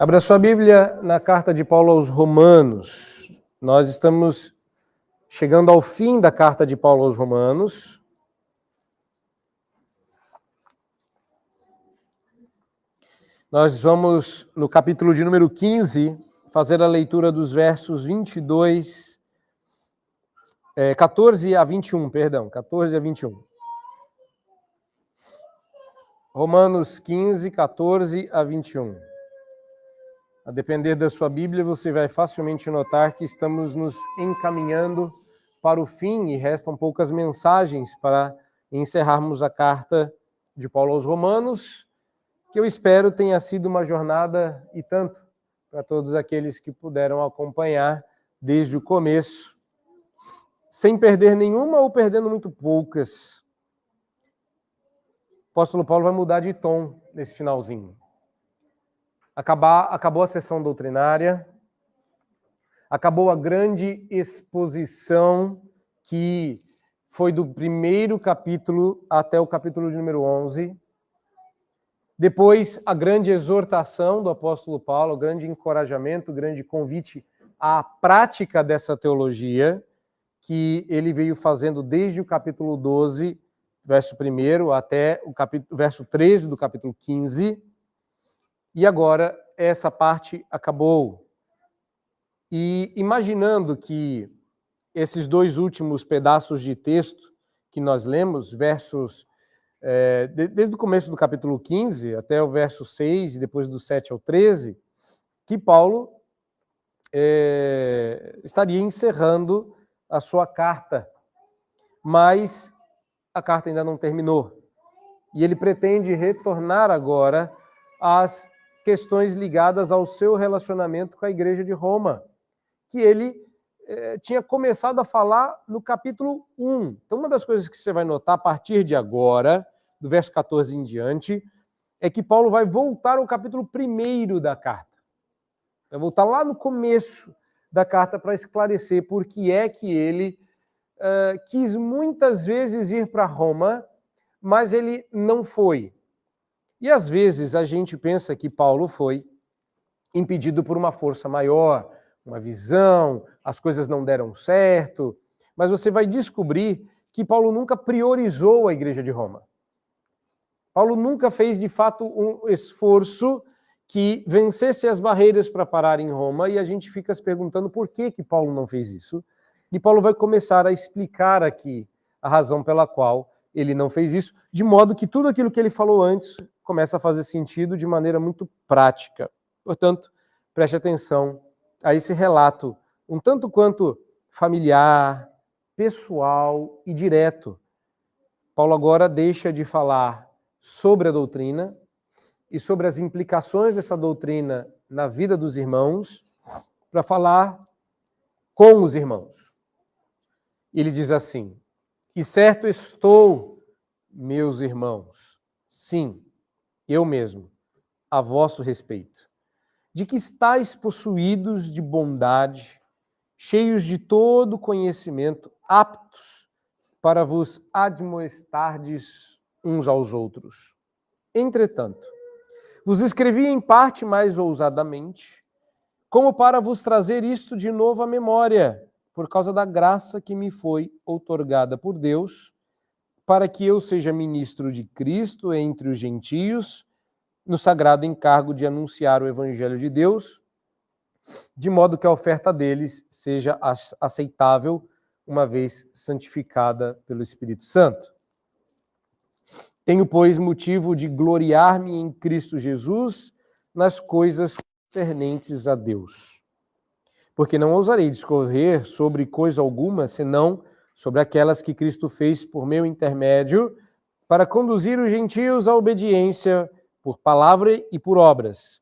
Abra sua Bíblia na carta de Paulo aos Romanos. Nós estamos chegando ao fim da carta de Paulo aos Romanos. Nós vamos, no capítulo de número 15, fazer a leitura dos versos 14 a 21. Romanos 15, 14 a 21. A depender da sua Bíblia, você vai facilmente notar que estamos nos encaminhando para o fim e restam poucas mensagens para encerrarmos a carta de Paulo aos Romanos, que eu espero tenha sido uma jornada e tanto para todos aqueles que puderam acompanhar desde o começo, sem perder nenhuma ou perdendo muito poucas. O apóstolo Paulo vai mudar de tom nesse finalzinho. Acabou a sessão doutrinária, acabou a grande exposição que foi do primeiro capítulo até o capítulo de número 11. Depois, a grande exortação do apóstolo Paulo, o grande encorajamento, o grande convite à prática dessa teologia, que ele veio fazendo desde o capítulo 12, verso 1, até o verso 13 do capítulo 15. E agora, essa parte acabou. E imaginando que esses dois últimos pedaços de texto que nós lemos, versos desde o começo do capítulo 15 até o verso 6 e depois do 7 ao 13, que Paulo estaria encerrando a sua carta. Mas a carta ainda não terminou. E ele pretende retornar agora às questões ligadas ao seu relacionamento com a igreja de Roma, que ele tinha começado a falar no capítulo 1. Então, uma das coisas que você vai notar a partir de agora, do verso 14 em diante, é que Paulo vai voltar ao capítulo 1 da carta. Vai voltar lá no começo da carta para esclarecer por que é que ele quis muitas vezes ir para Roma, mas ele não foi. E às vezes a gente pensa que Paulo foi impedido por uma força maior, uma visão, as coisas não deram certo, mas você vai descobrir que Paulo nunca priorizou a igreja de Roma. Paulo nunca fez de fato um esforço que vencesse as barreiras para parar em Roma, e a gente fica se perguntando por que Paulo não fez isso. E Paulo vai começar a explicar aqui a razão pela qual ele não fez isso, de modo que tudo aquilo que ele falou antes começa a fazer sentido de maneira muito prática. Portanto, preste atenção a esse relato, um tanto quanto familiar, pessoal e direto. Paulo agora deixa de falar sobre a doutrina e sobre as implicações dessa doutrina na vida dos irmãos, para falar com os irmãos. Ele diz assim: "E certo estou, meus irmãos, sim, eu mesmo, a vosso respeito, de que estáis possuídos de bondade, cheios de todo conhecimento, aptos para vos admoestardes uns aos outros. Entretanto, vos escrevi em parte mais ousadamente, como para vos trazer isto de novo à memória, por causa da graça que me foi outorgada por Deus, para que eu seja ministro de Cristo entre os gentios, no sagrado encargo de anunciar o Evangelho de Deus, de modo que a oferta deles seja aceitável, uma vez santificada pelo Espírito Santo. Tenho, pois, motivo de gloriar-me em Cristo Jesus nas coisas concernentes a Deus. Porque não ousarei discorrer sobre coisa alguma, senão sobre aquelas que Cristo fez por meu intermédio, para conduzir os gentios à obediência por palavra e por obras,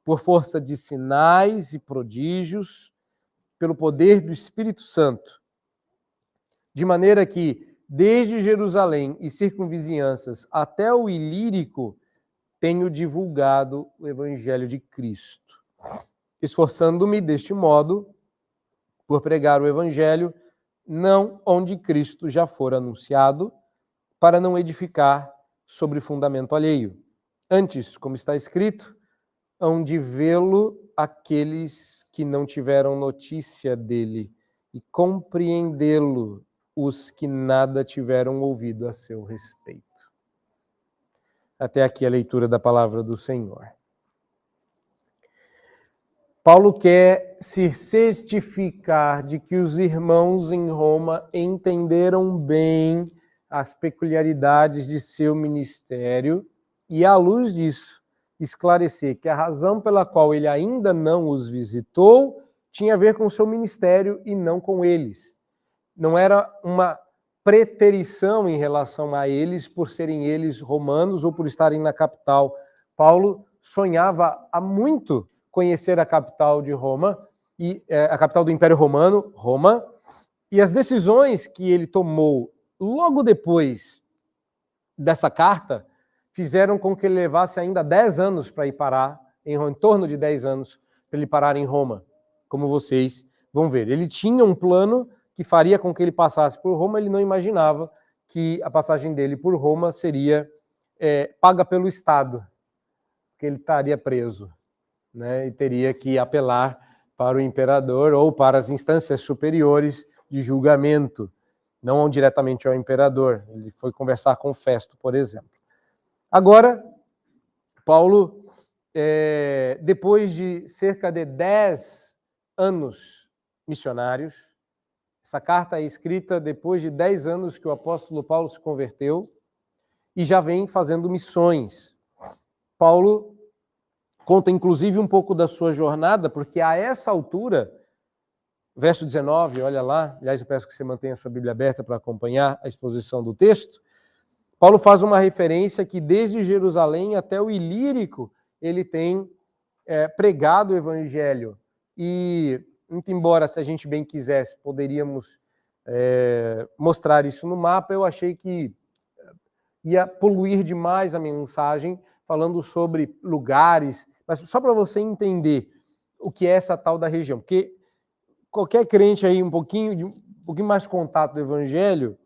por força de sinais e prodígios, pelo poder do Espírito Santo, de maneira que, desde Jerusalém e circunvizinhanças até o Ilírico, tenho divulgado o Evangelho de Cristo, esforçando-me deste modo por pregar o Evangelho, não onde Cristo já for anunciado, para não edificar sobre fundamento alheio. Antes, como está escrito, hão de vê-lo aqueles que não tiveram notícia dele, e compreendê-lo os que nada tiveram ouvido a seu respeito. Até aqui a leitura da palavra do Senhor. Paulo quer se certificar de que os irmãos em Roma entenderam bem as peculiaridades de seu ministério e, à luz disso, esclarecer que a razão pela qual ele ainda não os visitou tinha a ver com o seu ministério e não com eles. Não era uma preterição em relação a eles por serem eles romanos ou por estarem na capital. Paulo sonhava há muito conhecer a capital de Roma, e a capital do Império Romano, Roma, e as decisões que ele tomou logo depois dessa carta fizeram com que ele levasse ainda 10 anos para ir parar, em torno de 10 anos, para ele parar em Roma, como vocês vão ver. Ele tinha um plano que faria com que ele passasse por Roma, ele não imaginava que a passagem dele por Roma seria paga pelo Estado, que ele estaria preso, né, e teria que apelar para o imperador ou para as instâncias superiores de julgamento, não diretamente ao imperador. Ele foi conversar com Festo, por exemplo. Agora, Paulo, depois de cerca de 10 anos missionários, essa carta é escrita depois de 10 anos que o apóstolo Paulo se converteu e já vem fazendo missões. Paulo conta, inclusive, um pouco da sua jornada, porque a essa altura, verso 19, olha lá, aliás, eu peço que você mantenha a sua Bíblia aberta para acompanhar a exposição do texto, Paulo faz uma referência que desde Jerusalém até o Ilírico ele tem pregado o evangelho. E, muito embora, se a gente bem quisesse, poderíamos mostrar isso no mapa, eu achei que ia poluir demais a mensagem, falando sobre lugares, mas só para você entender o que é essa tal da região, porque qualquer crente aí um pouquinho mais contato do evangelho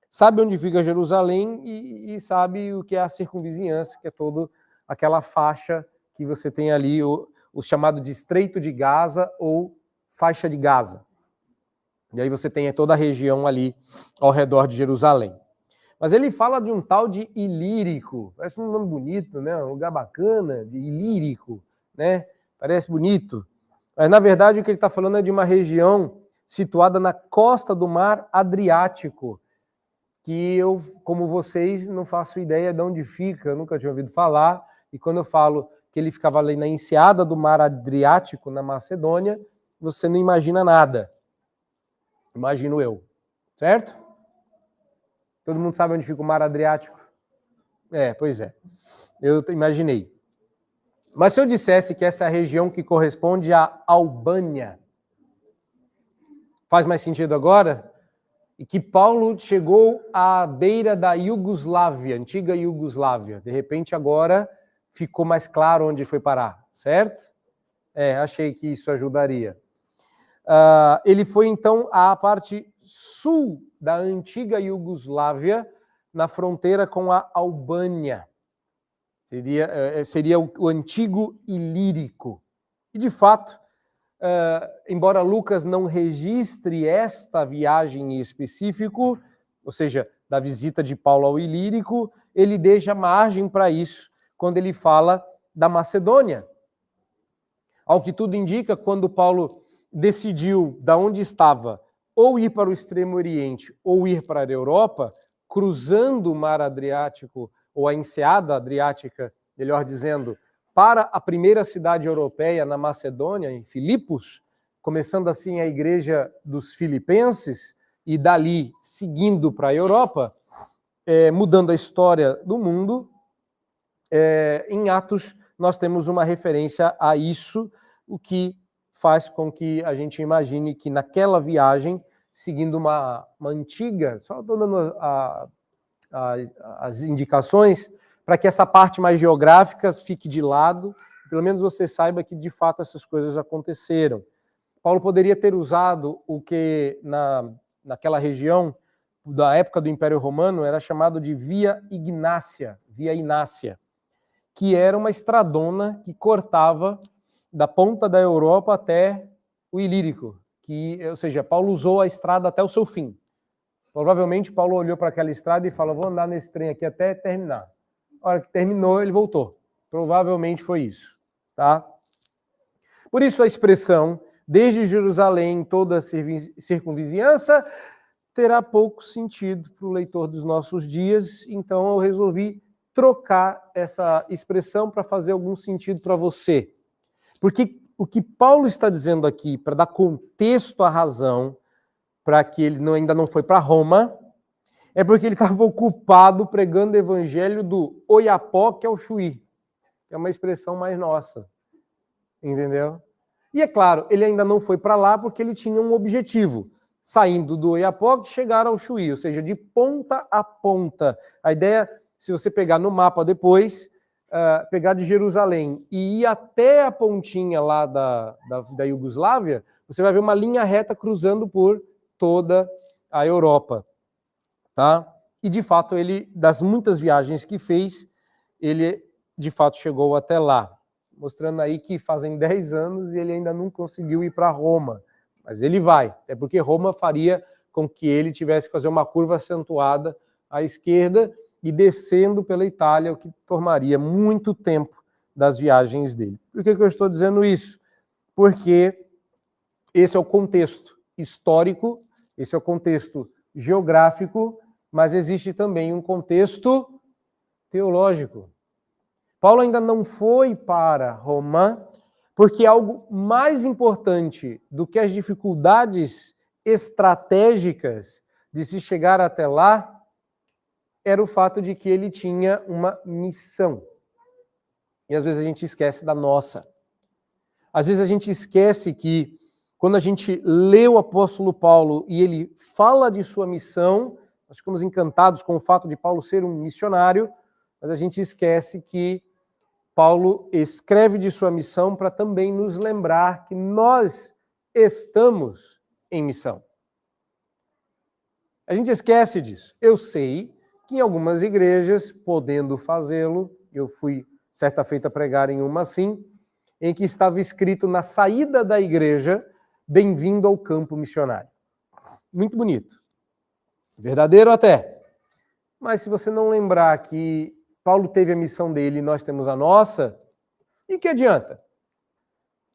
sabe onde fica Jerusalém e sabe o que é a circunvizinhança, que é toda aquela faixa que você tem ali, o chamado de Estreito de Gaza ou Faixa de Gaza. E aí você tem toda a região ali ao redor de Jerusalém. Mas ele fala de um tal de Ilírico, parece um nome bonito, né? Um lugar bacana, de Ilírico, né? Parece bonito. Mas, na verdade, o que ele está falando é de uma região situada na costa do Mar Adriático, que eu, como vocês, não faço ideia de onde fica, nunca tinha ouvido falar, e quando eu falo que ele ficava ali na enseada do Mar Adriático, na Macedônia, você não imagina nada. Imagino eu, certo? Todo mundo sabe onde fica o Mar Adriático? Pois é. Eu imaginei. Mas se eu dissesse que essa é a região que corresponde à Albânia, faz mais sentido agora? E que Paulo chegou à beira da Iugoslávia, antiga Iugoslávia. De repente agora ficou mais claro onde foi parar, certo? Achei que isso ajudaria. Ele foi então à parte sul da antiga Iugoslávia, na fronteira com a Albânia. Seria o antigo Ilírico. E, de fato, embora Lucas não registre esta viagem em específico, ou seja, da visita de Paulo ao Ilírico, ele deixa margem para isso quando ele fala da Macedônia. Ao que tudo indica, quando Paulo decidiu da onde estava ou ir para o Extremo Oriente ou ir para a Europa, cruzando o Mar Adriático, ou a enseada adriática, melhor dizendo, para a primeira cidade europeia na Macedônia, em Filipos, começando assim a igreja dos filipenses, e dali seguindo para a Europa, mudando a história do mundo, em Atos nós temos uma referência a isso, o que faz com que a gente imagine que naquela viagem, seguindo uma antiga, só estou dando as indicações, para que essa parte mais geográfica fique de lado, pelo menos você saiba que de fato essas coisas aconteceram. Paulo poderia ter usado o que naquela região, da época do Império Romano, era chamado de Via Inácia, que era uma estradona que cortava da ponta da Europa até o Ilírico, ou seja, Paulo usou a estrada até o seu fim. Provavelmente Paulo olhou para aquela estrada e falou, vou andar nesse trem aqui até terminar. A hora que terminou, ele voltou. Provavelmente foi isso, tá? Por isso a expressão, desde Jerusalém, toda a circunvizinhança, terá pouco sentido para o leitor dos nossos dias, então eu resolvi trocar essa expressão para fazer algum sentido para você. Porque o que Paulo está dizendo aqui, para dar contexto à razão, para que ele ainda não foi para Roma, é porque ele estava ocupado pregando o evangelho do Oiapoque ao Chuí, que é uma expressão mais nossa, entendeu? E é claro, ele ainda não foi para lá porque ele tinha um objetivo, saindo do Oiapoque, chegar ao Chuí, ou seja, de ponta a ponta. A ideia, se você pegar no mapa depois, pegar de Jerusalém e ir até a pontinha lá da Iugoslávia, você vai ver uma linha reta cruzando por toda a Europa, tá? E de fato, ele, das muitas viagens que fez, ele de fato chegou até lá, mostrando aí que fazem 10 anos e ele ainda não conseguiu ir para Roma. Mas ele vai, até porque Roma faria com que ele tivesse que fazer uma curva acentuada à esquerda e descendo pela Itália, o que tomaria muito tempo das viagens dele. Por que eu estou dizendo isso? Porque esse é o contexto histórico, esse é o contexto geográfico, mas existe também um contexto teológico. Paulo ainda não foi para Roma, porque algo mais importante do que as dificuldades estratégicas de se chegar até lá era o fato de que ele tinha uma missão. E às vezes a gente esquece da nossa. Às vezes a gente esquece que quando a gente lê o apóstolo Paulo e ele fala de sua missão, nós ficamos encantados com o fato de Paulo ser um missionário, mas a gente esquece que Paulo escreve de sua missão para também nos lembrar que nós estamos em missão. A gente esquece disso. Eu sei que em algumas igrejas, podendo fazê-lo, eu fui certa feita pregar em uma assim, em que estava escrito na saída da igreja, bem-vindo ao campo missionário. Muito bonito. Verdadeiro até. Mas se você não lembrar que Paulo teve a missão dele e nós temos a nossa, e que adianta?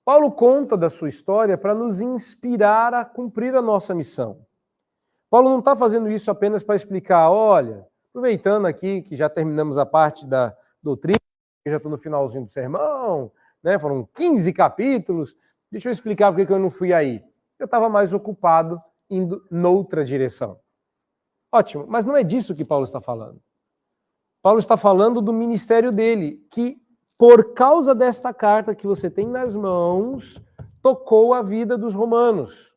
Paulo conta da sua história para nos inspirar a cumprir a nossa missão. Paulo não está fazendo isso apenas para explicar, olha, aproveitando aqui que já terminamos a parte da doutrina, já estou no finalzinho do sermão, né? Foram 15 capítulos, deixa eu explicar por que eu não fui aí. Eu estava mais ocupado indo noutra direção. Ótimo, mas não é disso que Paulo está falando. Paulo está falando do ministério dele, que por causa desta carta que você tem nas mãos, tocou a vida dos romanos.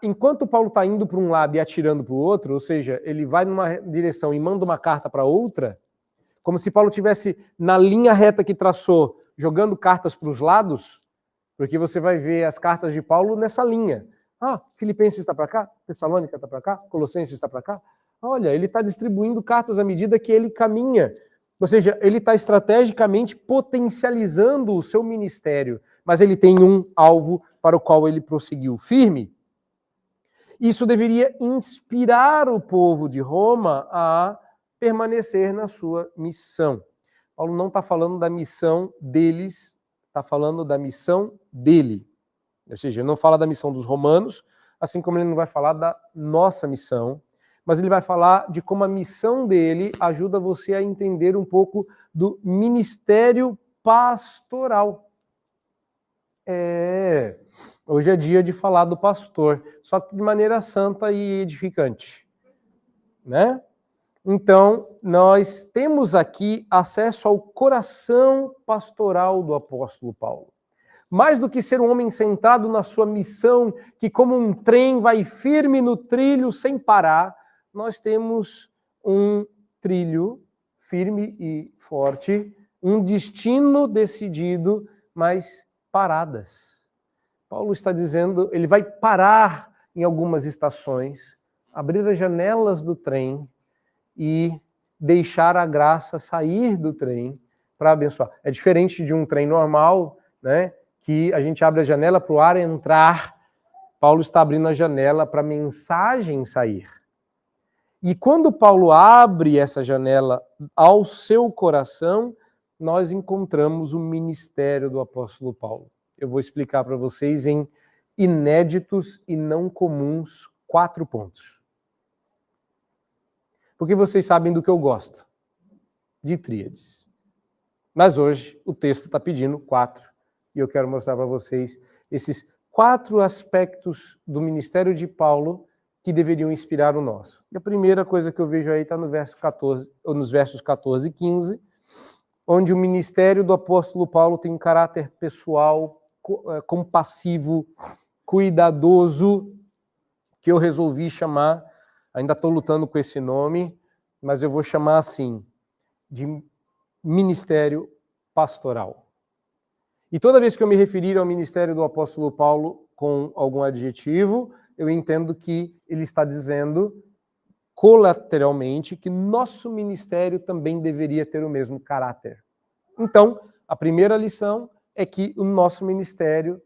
Enquanto Paulo está indo para um lado e atirando para o outro, ou seja, ele vai numa direção e manda uma carta para outra, como se Paulo tivesse na linha reta que traçou, jogando cartas para os lados, porque você vai ver as cartas de Paulo nessa linha. Filipenses está para cá, Tessalônica está para cá, Colossenses está para cá. Olha, ele está distribuindo cartas à medida que ele caminha. Ou seja, ele está estrategicamente potencializando o seu ministério, mas ele tem um alvo para o qual ele prosseguiu firme. Isso deveria inspirar o povo de Roma a permanecer na sua missão. Paulo não está falando da missão deles, está falando da missão dele. Ou seja, não fala da missão dos romanos, assim como ele não vai falar da nossa missão, mas ele vai falar de como a missão dele ajuda você a entender um pouco do ministério pastoral. Hoje é dia de falar do pastor, só que de maneira santa e edificante, né? Então, nós temos aqui acesso ao coração pastoral do apóstolo Paulo. Mais do que ser um homem centrado na sua missão, que como um trem vai firme no trilho sem parar, nós temos um trilho firme e forte, um destino decidido, mas paradas. Paulo está dizendo, ele vai parar em algumas estações, abrir as janelas do trem e deixar a graça sair do trem para abençoar. É diferente de um trem normal, né, que a gente abre a janela para o ar entrar. Paulo está abrindo a janela para a mensagem sair. E quando Paulo abre essa janela ao seu coração, nós encontramos o ministério do apóstolo Paulo. Eu vou explicar para vocês em inéditos e não comuns 4 pontos. Porque vocês sabem do que eu gosto, de tríades. Mas hoje o texto está pedindo 4, e eu quero mostrar para vocês esses 4 aspectos do ministério de Paulo que deveriam inspirar o nosso. E a primeira coisa que eu vejo aí está no verso 14, ou nos versos 14 e 15, onde o ministério do apóstolo Paulo tem um caráter pessoal, compassivo, cuidadoso, que eu resolvi chamar, ainda estou lutando com esse nome, mas eu vou chamar assim, de ministério pastoral. E toda vez que eu me referir ao ministério do apóstolo Paulo com algum adjetivo, eu entendo que ele está dizendo colateralmente que nosso ministério também deveria ter o mesmo caráter. Então, a primeira lição é que o nosso ministério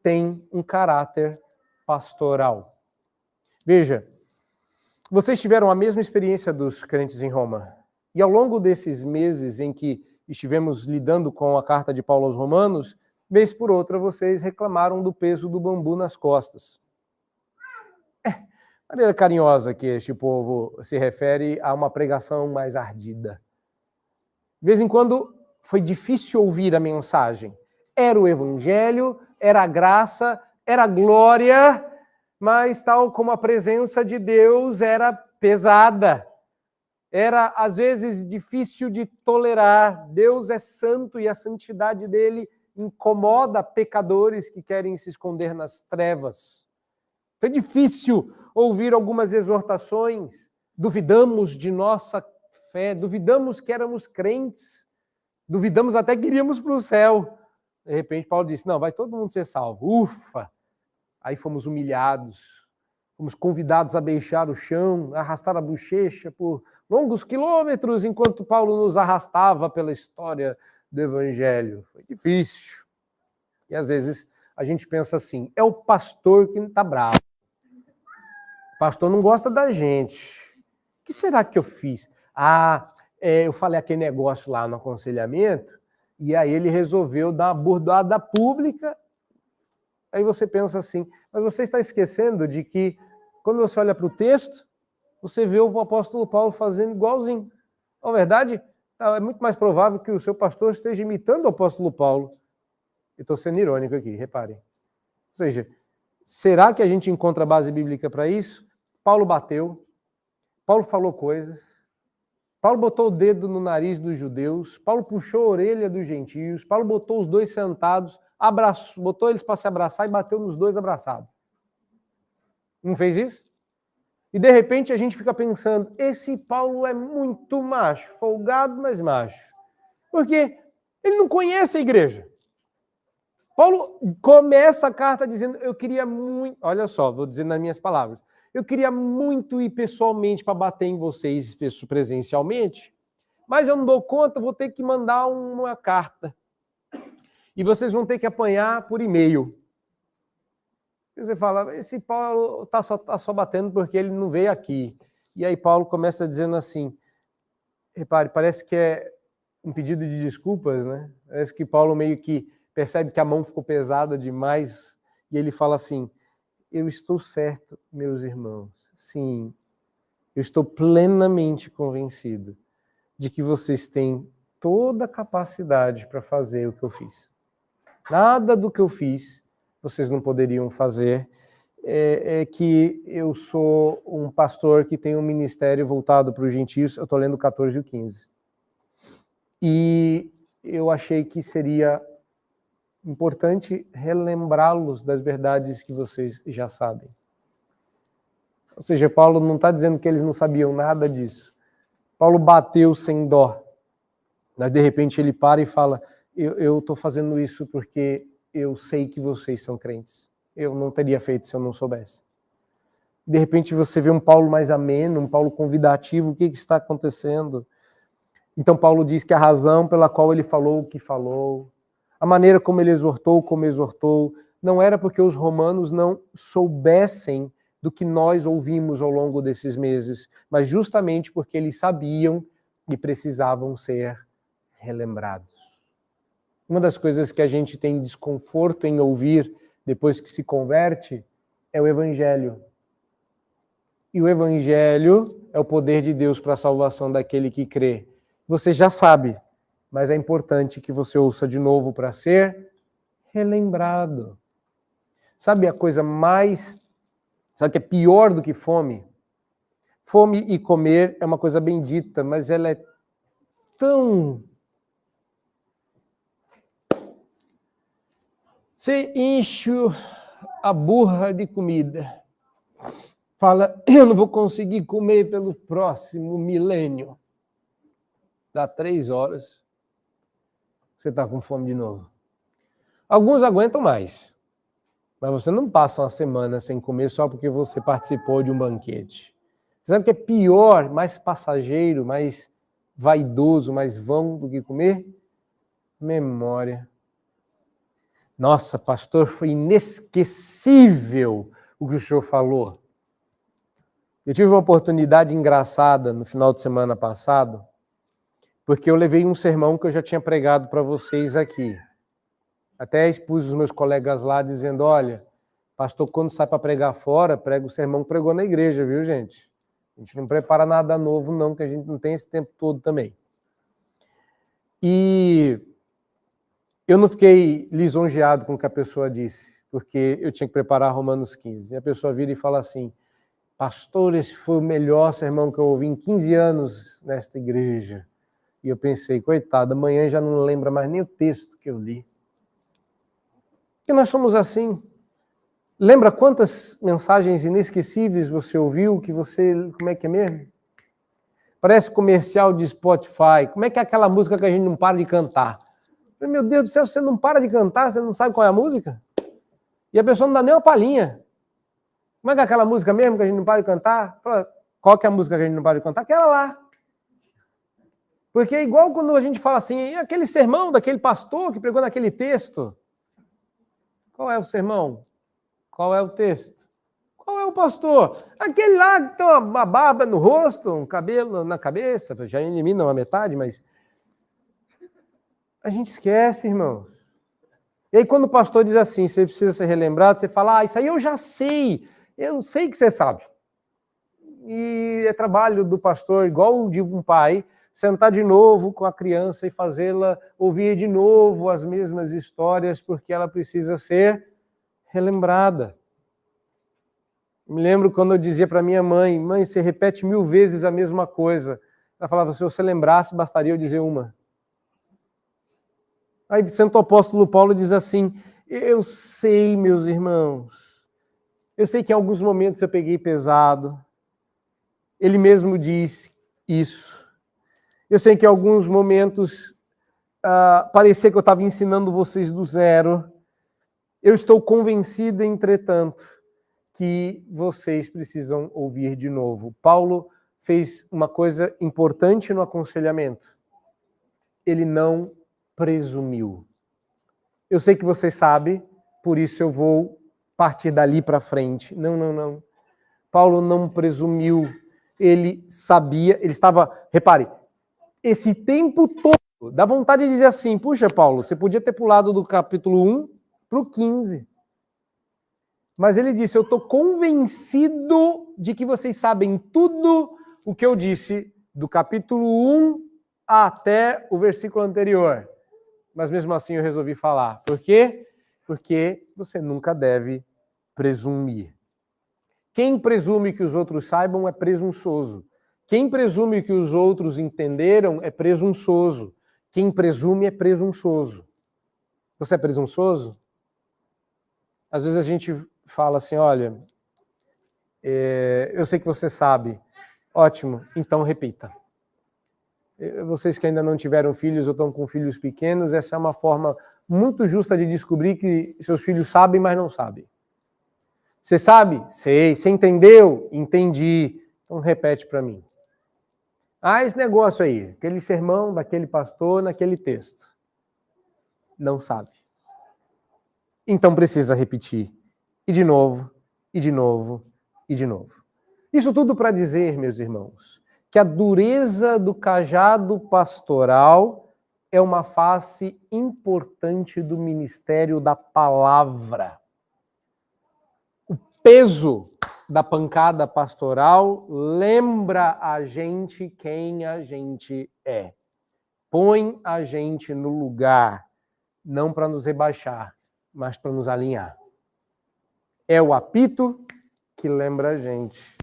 tem um caráter pastoral. Veja, vocês tiveram a mesma experiência dos crentes em Roma. E ao longo desses meses em que estivemos lidando com a carta de Paulo aos Romanos, vez por outra vocês reclamaram do peso do bambu nas costas. Maneira carinhosa que este povo se refere a uma pregação mais ardida. De vez em quando foi difícil ouvir a mensagem. Era o evangelho, era a graça, era a glória, mas tal como a presença de Deus era pesada. Era, às vezes, difícil de tolerar. Deus é santo e a santidade dele incomoda pecadores que querem se esconder nas trevas. Foi difícil ouvir algumas exortações. Duvidamos de nossa fé, duvidamos que éramos crentes, duvidamos até que iríamos para o céu. De repente, Paulo disse, não, vai todo mundo ser salvo. Ufa! Aí fomos humilhados, fomos convidados a beijar o chão, a arrastar a bochecha por longos quilômetros, enquanto Paulo nos arrastava pela história do Evangelho. Foi difícil. E às vezes a gente pensa assim, é o pastor que está bravo. O pastor não gosta da gente. O que será que eu fiz? Eu falei aquele negócio lá no aconselhamento, e aí ele resolveu dar uma bordada pública. Aí você pensa assim, mas você está esquecendo de que, quando você olha para o texto, você vê o apóstolo Paulo fazendo igualzinho. Na verdade, é muito mais provável que o seu pastor esteja imitando o apóstolo Paulo. Eu estou sendo irônico aqui, reparem. Ou seja, será que a gente encontra base bíblica para isso? Paulo bateu, Paulo falou coisas, Paulo botou o dedo no nariz dos judeus, Paulo puxou a orelha dos gentios, Paulo botou os dois sentados, botou eles para se abraçar e bateu nos dois abraçados. Não fez isso? E de repente a gente fica pensando, esse Paulo é muito macho, folgado, mas macho. Porque ele não conhece a igreja. Paulo começa a carta dizendo, eu queria muito, olha só, vou dizer nas minhas palavras, eu queria muito ir pessoalmente para bater em vocês presencialmente, mas eu não dou conta, vou ter que mandar uma carta. E vocês vão ter que apanhar por e-mail. Você fala, esse Paulo tá só batendo porque ele não veio aqui. E aí Paulo começa dizendo assim, repare, parece que é um pedido de desculpas, né? Parece que Paulo meio que percebe que a mão ficou pesada demais, e ele fala assim, eu estou certo, meus irmãos, sim, eu estou plenamente convencido de que vocês têm toda a capacidade para fazer o que eu fiz. Nada do que eu fiz vocês não poderiam fazer, é que eu sou um pastor que tem um ministério voltado para os gentios, eu estou lendo 14 e o 15. E eu achei que seria importante relembrá-los das verdades que vocês já sabem. Ou seja, Paulo não está dizendo que eles não sabiam nada disso. Paulo bateu sem dó. Mas de repente ele para e fala, eu estou fazendo isso porque eu sei que vocês são crentes. Eu não teria feito se eu não soubesse. De repente você vê um Paulo mais ameno, um Paulo convidativo, o que está acontecendo? Então Paulo diz que a razão pela qual ele falou o que falou, a maneira como ele exortou, como exortou, não era porque os romanos não soubessem do que nós ouvimos ao longo desses meses, mas justamente porque eles sabiam e precisavam ser relembrados. Uma das coisas que a gente tem desconforto em ouvir depois que se converte é o Evangelho. E o Evangelho é o poder de Deus para a salvação daquele que crê. Você já sabe, mas é importante que você ouça de novo para ser relembrado. Sabe a coisa mais... Sabe que é pior do que fome? Fome e comer é uma coisa bendita, mas ela é tão... Você enche a burra de comida. Fala, eu não vou conseguir comer pelo próximo milênio. Dá 3 horas, você está com fome de novo. Alguns aguentam mais, mas você não passa uma semana sem comer só porque você participou de um banquete. Você sabe o que é pior, mais passageiro, mais vaidoso, mais vão do que comer? Memória. Nossa, pastor, foi inesquecível o que o senhor falou. Eu tive uma oportunidade engraçada no final de semana passado, porque eu levei um sermão que eu já tinha pregado para vocês aqui. Até expus os meus colegas lá dizendo, olha, pastor, quando sai para pregar fora, prega o sermão que pregou na igreja, viu, gente? A gente não prepara nada novo, não, que a gente não tem esse tempo todo também. E eu não fiquei lisonjeado com o que a pessoa disse, porque eu tinha que preparar Romanos 15. E a pessoa vira e fala assim, pastor, esse foi o melhor sermão que eu ouvi em 15 anos nesta igreja. E eu pensei, coitado, amanhã já não lembra mais nem o texto que eu li. Porque nós somos assim. Lembra quantas mensagens inesquecíveis você ouviu, que você... Como é que é mesmo? Parece comercial de Spotify. Como é que é aquela música que a gente não para de cantar? Meu Deus do céu, você não para de cantar, você não sabe qual é a música? E a pessoa não dá nem uma palhinha. Como é que é aquela música mesmo que a gente não para de cantar? Fala, qual que é a música que a gente não para de cantar? Aquela lá. Porque é igual quando a gente fala assim, aquele sermão daquele pastor que pregou naquele texto. Qual é o sermão? Qual é o texto? Qual é o pastor? Aquele lá que tem uma barba no rosto, um cabelo na cabeça, já elimina uma metade, mas... A gente esquece, irmãos. E aí quando o pastor diz assim, você precisa ser relembrado, você fala, isso aí eu já sei. Eu sei que você sabe. E é trabalho do pastor, igual de um pai, sentar de novo com a criança e fazê-la ouvir de novo as mesmas histórias, porque ela precisa ser relembrada. Me lembro quando eu dizia para minha mãe, mãe, você repete 1000 vezes a mesma coisa. Ela falava, se você lembrasse, bastaria eu dizer uma. Aí Santo Apóstolo Paulo diz assim, eu sei, meus irmãos, eu sei que em alguns momentos eu peguei pesado. Ele mesmo diz isso. Eu sei que em alguns momentos parecia que eu estava ensinando vocês do zero. Eu estou convencido, entretanto, que vocês precisam ouvir de novo. Paulo fez uma coisa importante no aconselhamento. Ele não presumiu. Eu sei que você sabe, por isso eu vou partir dali para frente. Não. Paulo não presumiu. Ele sabia, ele estava... Repare, esse tempo todo, dá vontade de dizer assim, puxa, Paulo, você podia ter pulado do capítulo 1 para o 15. Mas ele disse, eu estou convencido de que vocês sabem tudo o que eu disse do capítulo 1 até o versículo anterior. Mas mesmo assim eu resolvi falar. Por quê? Porque você nunca deve presumir. Quem presume que os outros saibam é presunçoso. Quem presume que os outros entenderam é presunçoso. Quem presume é presunçoso. Você é presunçoso? Às vezes a gente fala assim, olha, eu sei que você sabe. Ótimo, então repita. Vocês que ainda não tiveram filhos ou estão com filhos pequenos, essa é uma forma muito justa de descobrir que seus filhos sabem, mas não sabem. Você sabe? Sei. Você entendeu? Entendi. Então repete para mim. Ah, esse negócio aí, aquele sermão daquele pastor naquele texto. Não sabe. Então precisa repetir. E de novo, e de novo, e de novo. Isso tudo para dizer, meus irmãos, que a dureza do cajado pastoral é uma face importante do ministério da palavra. O peso da pancada pastoral lembra a gente quem a gente é. Põe a gente no lugar, não para nos rebaixar, mas para nos alinhar. É o apito que lembra a gente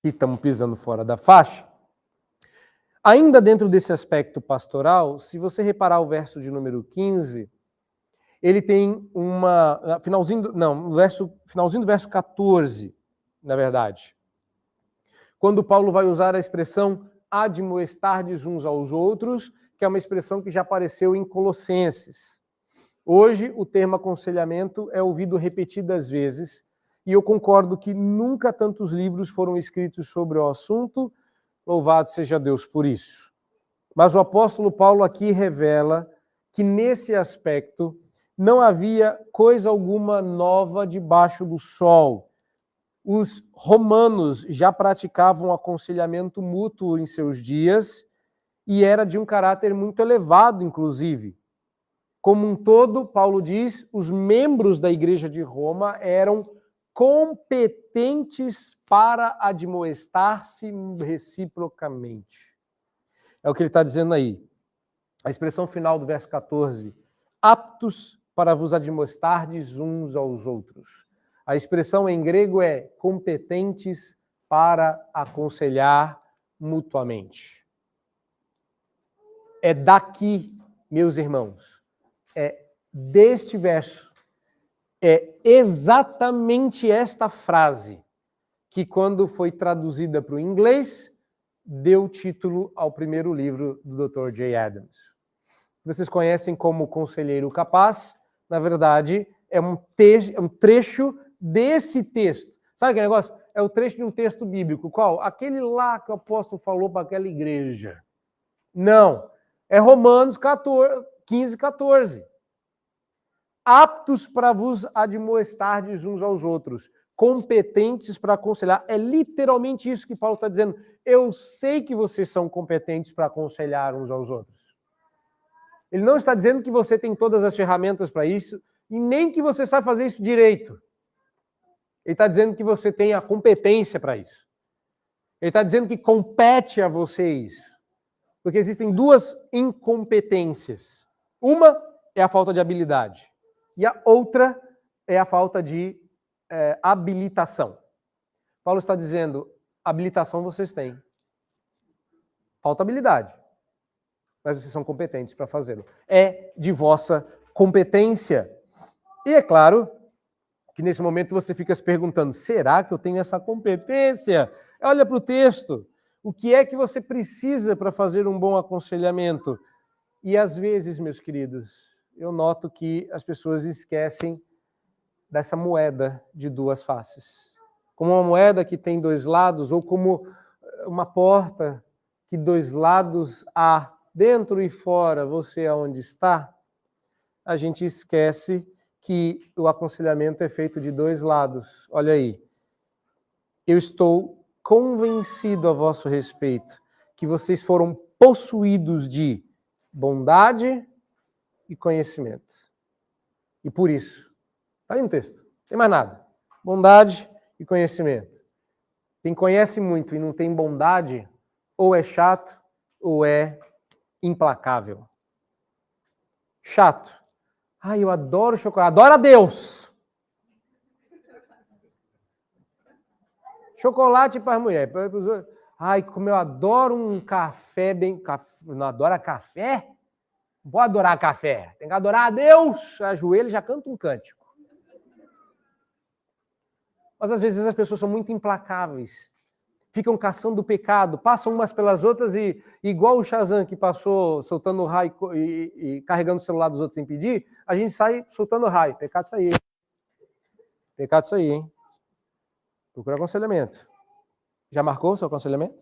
que estamos pisando fora da faixa. Ainda dentro desse aspecto pastoral, se você reparar o verso de número 15, ele tem finalzinho do verso 14, na verdade. Quando Paulo vai usar a expressão admoestardes uns aos outros, que é uma expressão que já apareceu em Colossenses. Hoje, o termo aconselhamento é ouvido repetidas vezes, e eu concordo que nunca tantos livros foram escritos sobre o assunto, louvado seja Deus por isso. Mas o apóstolo Paulo aqui revela que nesse aspecto não havia coisa alguma nova debaixo do sol. Os romanos já praticavam aconselhamento mútuo em seus dias e era de um caráter muito elevado, inclusive. Como um todo, Paulo diz, os membros da igreja de Roma eram competentes para admoestar-se reciprocamente. É o que ele está dizendo aí. A expressão final do verso 14, aptos para vos admoestardes uns aos outros. A expressão em grego é competentes para aconselhar mutuamente. É daqui, meus irmãos, é deste verso, é exatamente esta frase que, quando foi traduzida para o inglês, deu título ao primeiro livro do Dr. J. Adams. Vocês conhecem como Conselheiro Capaz, na verdade, é um trecho desse texto. Sabe aquele negócio? É o trecho de um texto bíblico. Qual? Aquele lá que o apóstolo falou para aquela igreja. Não. É Romanos 15, 14. Aptos para vos admoestardes uns aos outros, competentes para aconselhar. É literalmente isso que Paulo está dizendo. Eu sei que vocês são competentes para aconselhar uns aos outros. Ele não está dizendo que você tem todas as ferramentas para isso, e nem que você sabe fazer isso direito. Ele está dizendo que você tem a competência para isso. Ele está dizendo que compete a você isso. Porque existem duas incompetências. Uma é a falta de habilidade. E a outra é a falta de habilitação. Paulo está dizendo, habilitação vocês têm. Falta habilidade. Mas vocês são competentes para fazê-lo. É de vossa competência. E é claro que nesse momento você fica se perguntando, será que eu tenho essa competência? Olha para o texto. O que é que você precisa para fazer um bom aconselhamento? E às vezes, meus queridos, eu noto que as pessoas esquecem dessa moeda de duas faces. Como uma moeda que tem dois lados, ou como uma porta que dois lados há. Dentro e fora, você aonde está, a gente esquece que o aconselhamento é feito de dois lados. Olha aí, eu estou convencido a vosso respeito que vocês foram possuídos de bondade e conhecimento. E por isso, está aí no texto, não tem mais nada. Bondade e conhecimento. Quem conhece muito e não tem bondade, ou é chato, ou é implacável. Chato. Ai, eu adoro chocolate. Adoro a Deus. Chocolate para as mulheres. Ai, como eu adoro um café bem... Não adora café? Não pode adorar café. Tem que adorar a Deus. Ajoelha e já canta um cântico. Mas às vezes as pessoas são muito implacáveis. Ficam caçando o pecado, passam umas pelas outras e, igual o Shazam que passou soltando raio e carregando o celular dos outros sem pedir, a gente sai soltando raio. Pecado isso aí. Pecado isso aí, hein? Procura aconselhamento. Já marcou o seu aconselhamento?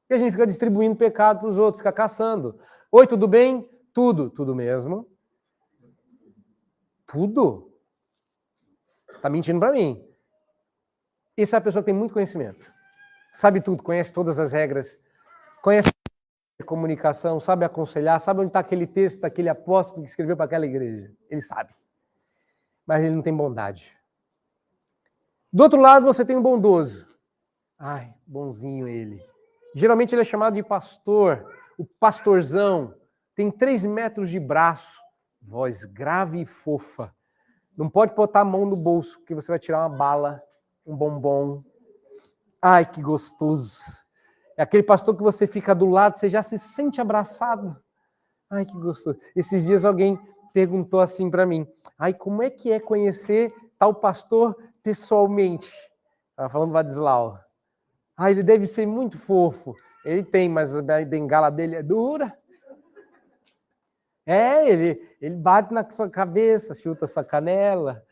E a gente fica distribuindo pecado para os outros, fica caçando. Oi, tudo bem? Tudo. Tudo mesmo? Tudo? Tá mentindo para mim. Essa é a pessoa que tem muito conhecimento. Sabe tudo, conhece todas as regras, conhece a comunicação, sabe aconselhar, sabe onde está aquele texto daquele apóstolo que escreveu para aquela igreja. Ele sabe. Mas ele não tem bondade. Do outro lado, você tem um bondoso. Ai, bonzinho ele. Geralmente ele é chamado de pastor, o pastorzão. Tem 3 metros de braço, voz grave e fofa. Não pode botar a mão no bolso, porque você vai tirar uma bala, um bombom. Ai, que gostoso. É aquele pastor que você fica do lado, você já se sente abraçado. Ai, que gostoso. Esses dias alguém perguntou assim para mim, ai, como é que é conhecer tal pastor pessoalmente? Estava falando do Vadislau. Ai, ele deve ser muito fofo. Ele tem, mas a bengala dele é dura. Ele bate na sua cabeça, chuta sua canela.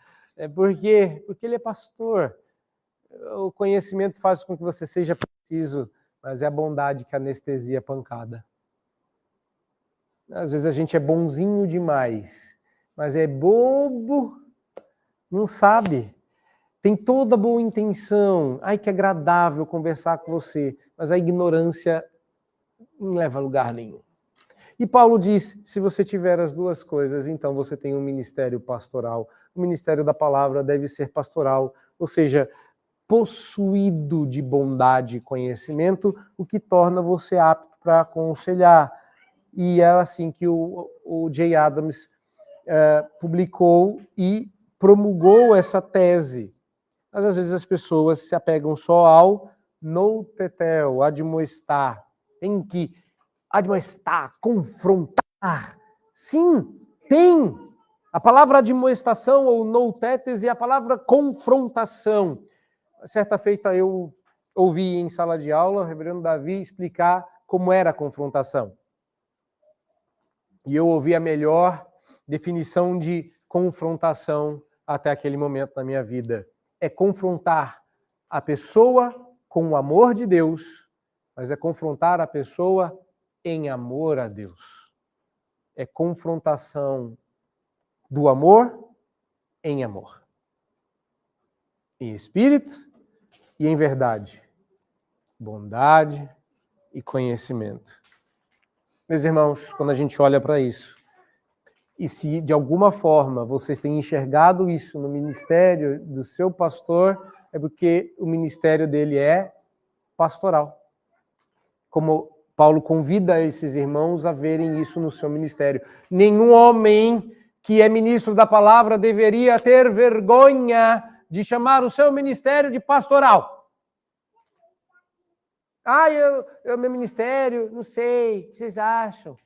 Por quê? Porque ele é pastor. O conhecimento faz com que você seja preciso, mas é a bondade que anestesia a pancada. Às vezes a gente é bonzinho demais, mas é bobo, não sabe. Tem toda boa intenção. Ai, que agradável conversar com você, mas a ignorância não leva a lugar nenhum. E Paulo diz, se você tiver as duas coisas, então você tem um ministério pastoral. O ministério da palavra deve ser pastoral, ou seja, possuído de bondade e conhecimento, o que torna você apto para aconselhar. E é assim que o Jay Adams publicou e promulgou essa tese. Mas às vezes as pessoas se apegam só ao noutetel, admoestar. Tem que admoestar, confrontar. Sim, tem. A palavra admoestação ou noutetes é a palavra confrontação. Certa feita eu ouvi em sala de aula o reverendo Davi explicar como era a confrontação. E eu ouvi a melhor definição de confrontação até aquele momento na minha vida. É confrontar a pessoa com o amor de Deus, mas é confrontar a pessoa em amor a Deus. É confrontação do amor em amor. Em espírito e em verdade. Bondade e conhecimento. Meus irmãos, quando a gente olha para isso, e se de alguma forma vocês têm enxergado isso no ministério do seu pastor, é porque o ministério dele é pastoral. Como Paulo convida esses irmãos a verem isso no seu ministério. Nenhum homem que é ministro da palavra deveria ter vergonha de chamar o seu ministério de pastoral. Meu ministério, não sei, o que vocês acham?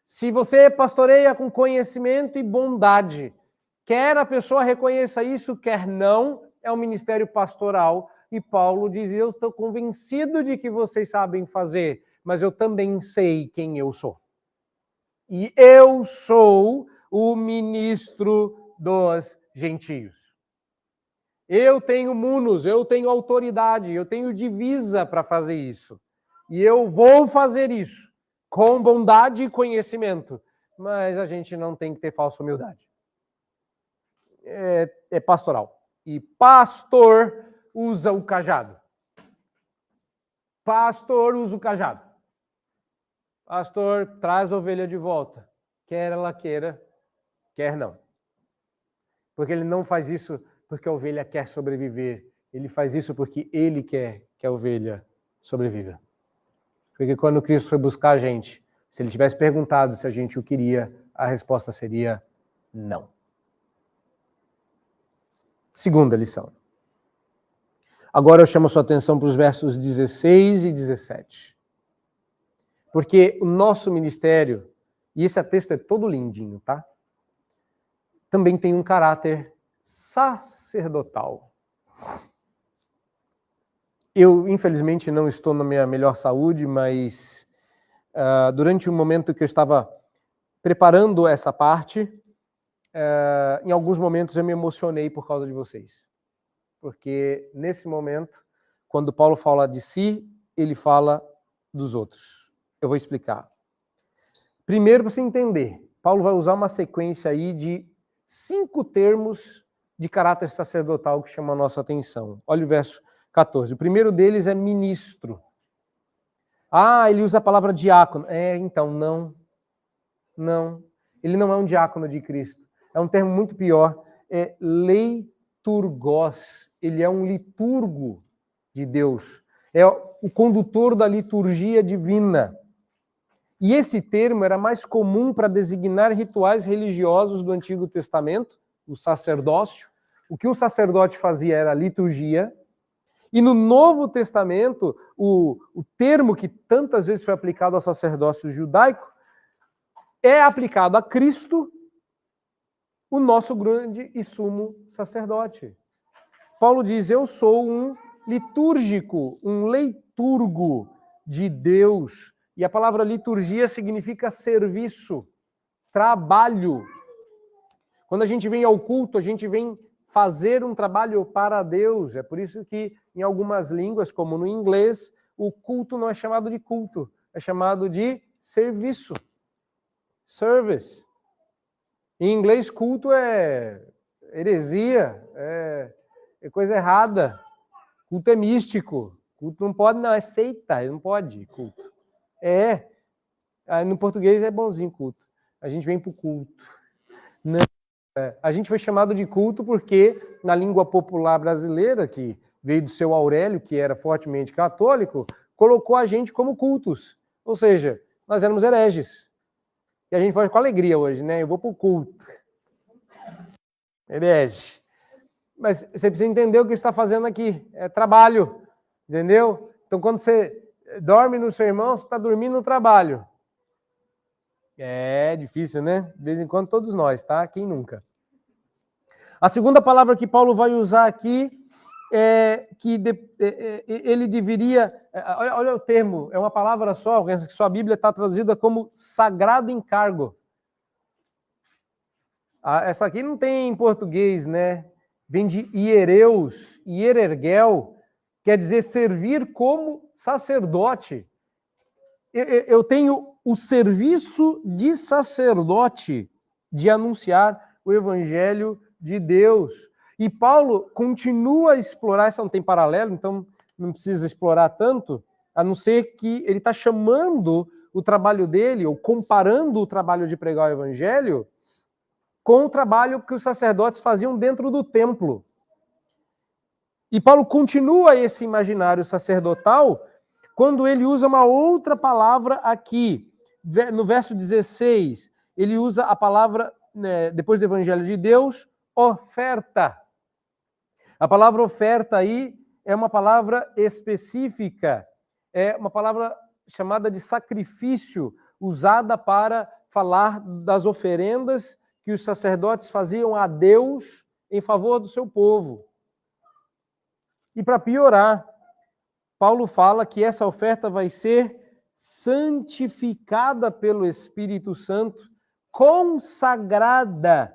Se você pastoreia com conhecimento e bondade, quer a pessoa reconheça isso, quer não, é um ministério pastoral. E Paulo diz, eu estou convencido de que vocês sabem fazer, mas eu também sei quem eu sou. E eu sou o ministro dos gentios. Eu tenho munus, eu tenho autoridade, eu tenho divisa para fazer isso. E eu vou fazer isso com bondade e conhecimento. Mas a gente não tem que ter falsa humildade. É pastoral. E pastor usa o cajado. Pastor usa o cajado. Pastor traz a ovelha de volta. Quer ela queira, quer não. Porque ele não faz isso porque a ovelha quer sobreviver. Ele faz isso porque ele quer que a ovelha sobreviva. Porque quando Cristo foi buscar a gente, se ele tivesse perguntado se a gente o queria, a resposta seria não. Segunda lição. Agora eu chamo a sua atenção para os versos 16 e 17. Porque o nosso ministério, e esse texto é todo lindinho, tá? Também tem um caráter sacerdotal. Eu, infelizmente, não estou na minha melhor saúde, mas durante um momento que eu estava preparando essa parte, em alguns momentos eu me emocionei por causa de vocês. Porque nesse momento, quando Paulo fala de si, ele fala dos outros. Eu vou explicar. Primeiro, para você entender, Paulo vai usar uma sequência aí de 5 termos de caráter sacerdotal que chamam a nossa atenção. Olha o verso 14. O primeiro deles é ministro. Ele usa a palavra diácono. Então, não. Não. Ele não é um diácono de Cristo. É um termo muito pior. É leiturgos. Ele é um liturgo de Deus. É o condutor da liturgia divina. E esse termo era mais comum para designar rituais religiosos do Antigo Testamento, o sacerdócio. O que um sacerdote fazia era a liturgia. E no Novo Testamento, o termo que tantas vezes foi aplicado ao sacerdócio judaico é aplicado a Cristo, o nosso grande e sumo sacerdote. Paulo diz, eu sou um litúrgico, um leiturgo de Deus. E a palavra liturgia significa serviço, trabalho. Quando a gente vem ao culto, a gente vem fazer um trabalho para Deus. É por isso que em algumas línguas, como no inglês, o culto não é chamado de culto, é chamado de serviço. Service. Em inglês, culto é heresia, é coisa errada. Culto é místico. Culto não pode, não, é seita, não pode culto. No português é bonzinho culto. A gente vem para o culto. Não. A gente foi chamado de culto porque, na língua popular brasileira, que veio do seu Aurélio, que era fortemente católico, colocou a gente como cultos. Ou seja, nós éramos hereges. E a gente faz com alegria hoje, né? Eu vou para o culto. Herege. Mas você precisa entender o que você está fazendo aqui. É trabalho. Entendeu? Então, quando você dorme no sermão, você está dormindo no trabalho. É difícil, né? De vez em quando, todos nós, tá? Quem nunca? A segunda palavra que Paulo vai usar aqui é que ele deveria... Olha o termo, é uma palavra só, que sua Bíblia está traduzida como sagrado encargo. Essa aqui não tem em português, né? Vem de hiereus, hierergel, quer dizer servir como sacerdote. Eu tenho o serviço de sacerdote de anunciar o evangelho de Deus. E Paulo continua a explorar, essa não tem paralelo, então não precisa explorar tanto, a não ser que ele está chamando o trabalho dele, ou comparando o trabalho de pregar o evangelho, com o trabalho que os sacerdotes faziam dentro do templo. E Paulo continua esse imaginário sacerdotal quando ele usa uma outra palavra aqui. No verso 16, ele usa a palavra, depois do Evangelho de Deus, oferta. A palavra oferta aí é uma palavra específica, é uma palavra chamada de sacrifício, usada para falar das oferendas que os sacerdotes faziam a Deus em favor do seu povo. E para piorar, Paulo fala que essa oferta vai ser santificada pelo Espírito Santo, consagrada,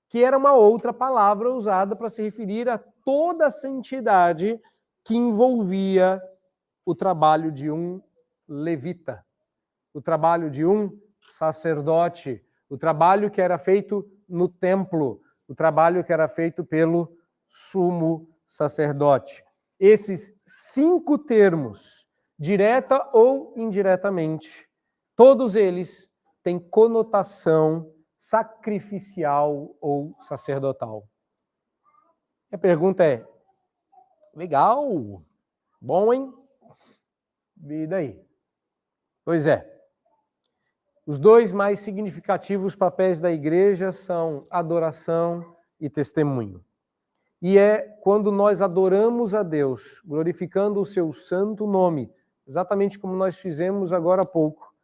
que era uma outra palavra usada para se referir a toda a santidade que envolvia o trabalho de um levita, o trabalho de um sacerdote, o trabalho que era feito no templo, o trabalho que era feito pelo sumo sacerdote. Esses 5 termos, direta ou indiretamente, todos eles têm conotação sacrificial ou sacerdotal. A pergunta é, legal, bom, hein? E daí? Pois é. Os 2 mais significativos papéis da igreja são adoração e testemunho. E é quando nós adoramos a Deus, glorificando o seu santo nome, exatamente como nós fizemos agora há pouco,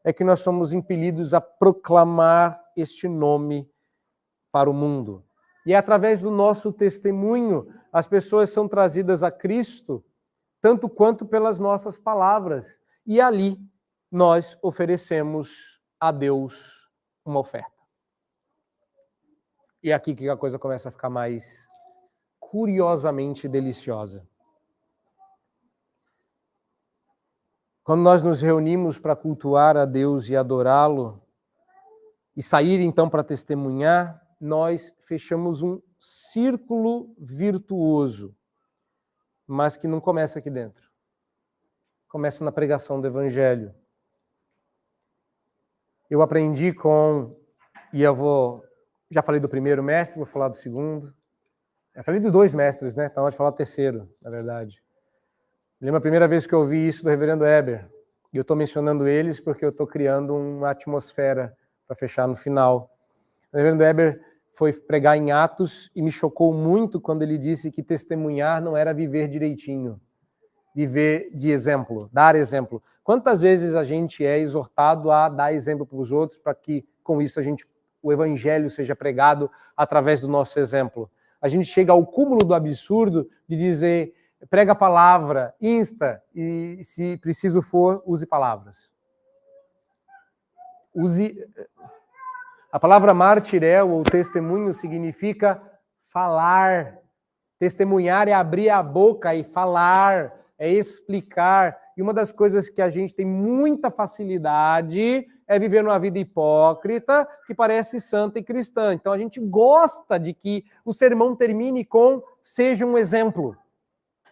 é que nós somos impelidos a proclamar este nome para o mundo. E é através do nosso testemunho, as pessoas são trazidas a Cristo, tanto quanto pelas nossas palavras. E ali nós oferecemos a Deus uma oferta. E é aqui que a coisa começa a ficar mais curiosamente deliciosa. Quando nós nos reunimos para cultuar a Deus e adorá-lo, e sair então para testemunhar, nós fechamos um círculo virtuoso, mas que não começa aqui dentro. Começa na pregação do Evangelho. Eu aprendi já falei do primeiro mestre, vou falar do segundo. Eu falei de 2 mestres, né? Então, vou falar do terceiro, na verdade. Lembro a primeira vez que eu ouvi isso do reverendo Eber. E eu estou mencionando eles porque eu estou criando uma atmosfera para fechar no final. O reverendo Eber foi pregar em Atos e me chocou muito quando ele disse que testemunhar não era viver direitinho. Viver de exemplo, dar exemplo. Quantas vezes a gente é exortado a dar exemplo para os outros para que, com isso, o evangelho seja pregado através do nosso exemplo? A gente chega ao cúmulo do absurdo de dizer, prega a palavra, insta, e se preciso for, use palavras. A palavra martireu, ou testemunho, significa falar. Testemunhar é abrir a boca e falar, é explicar. E uma das coisas que a gente tem muita facilidade é viver numa vida hipócrita que parece santa e cristã. Então a gente gosta de que o sermão termine com seja um exemplo.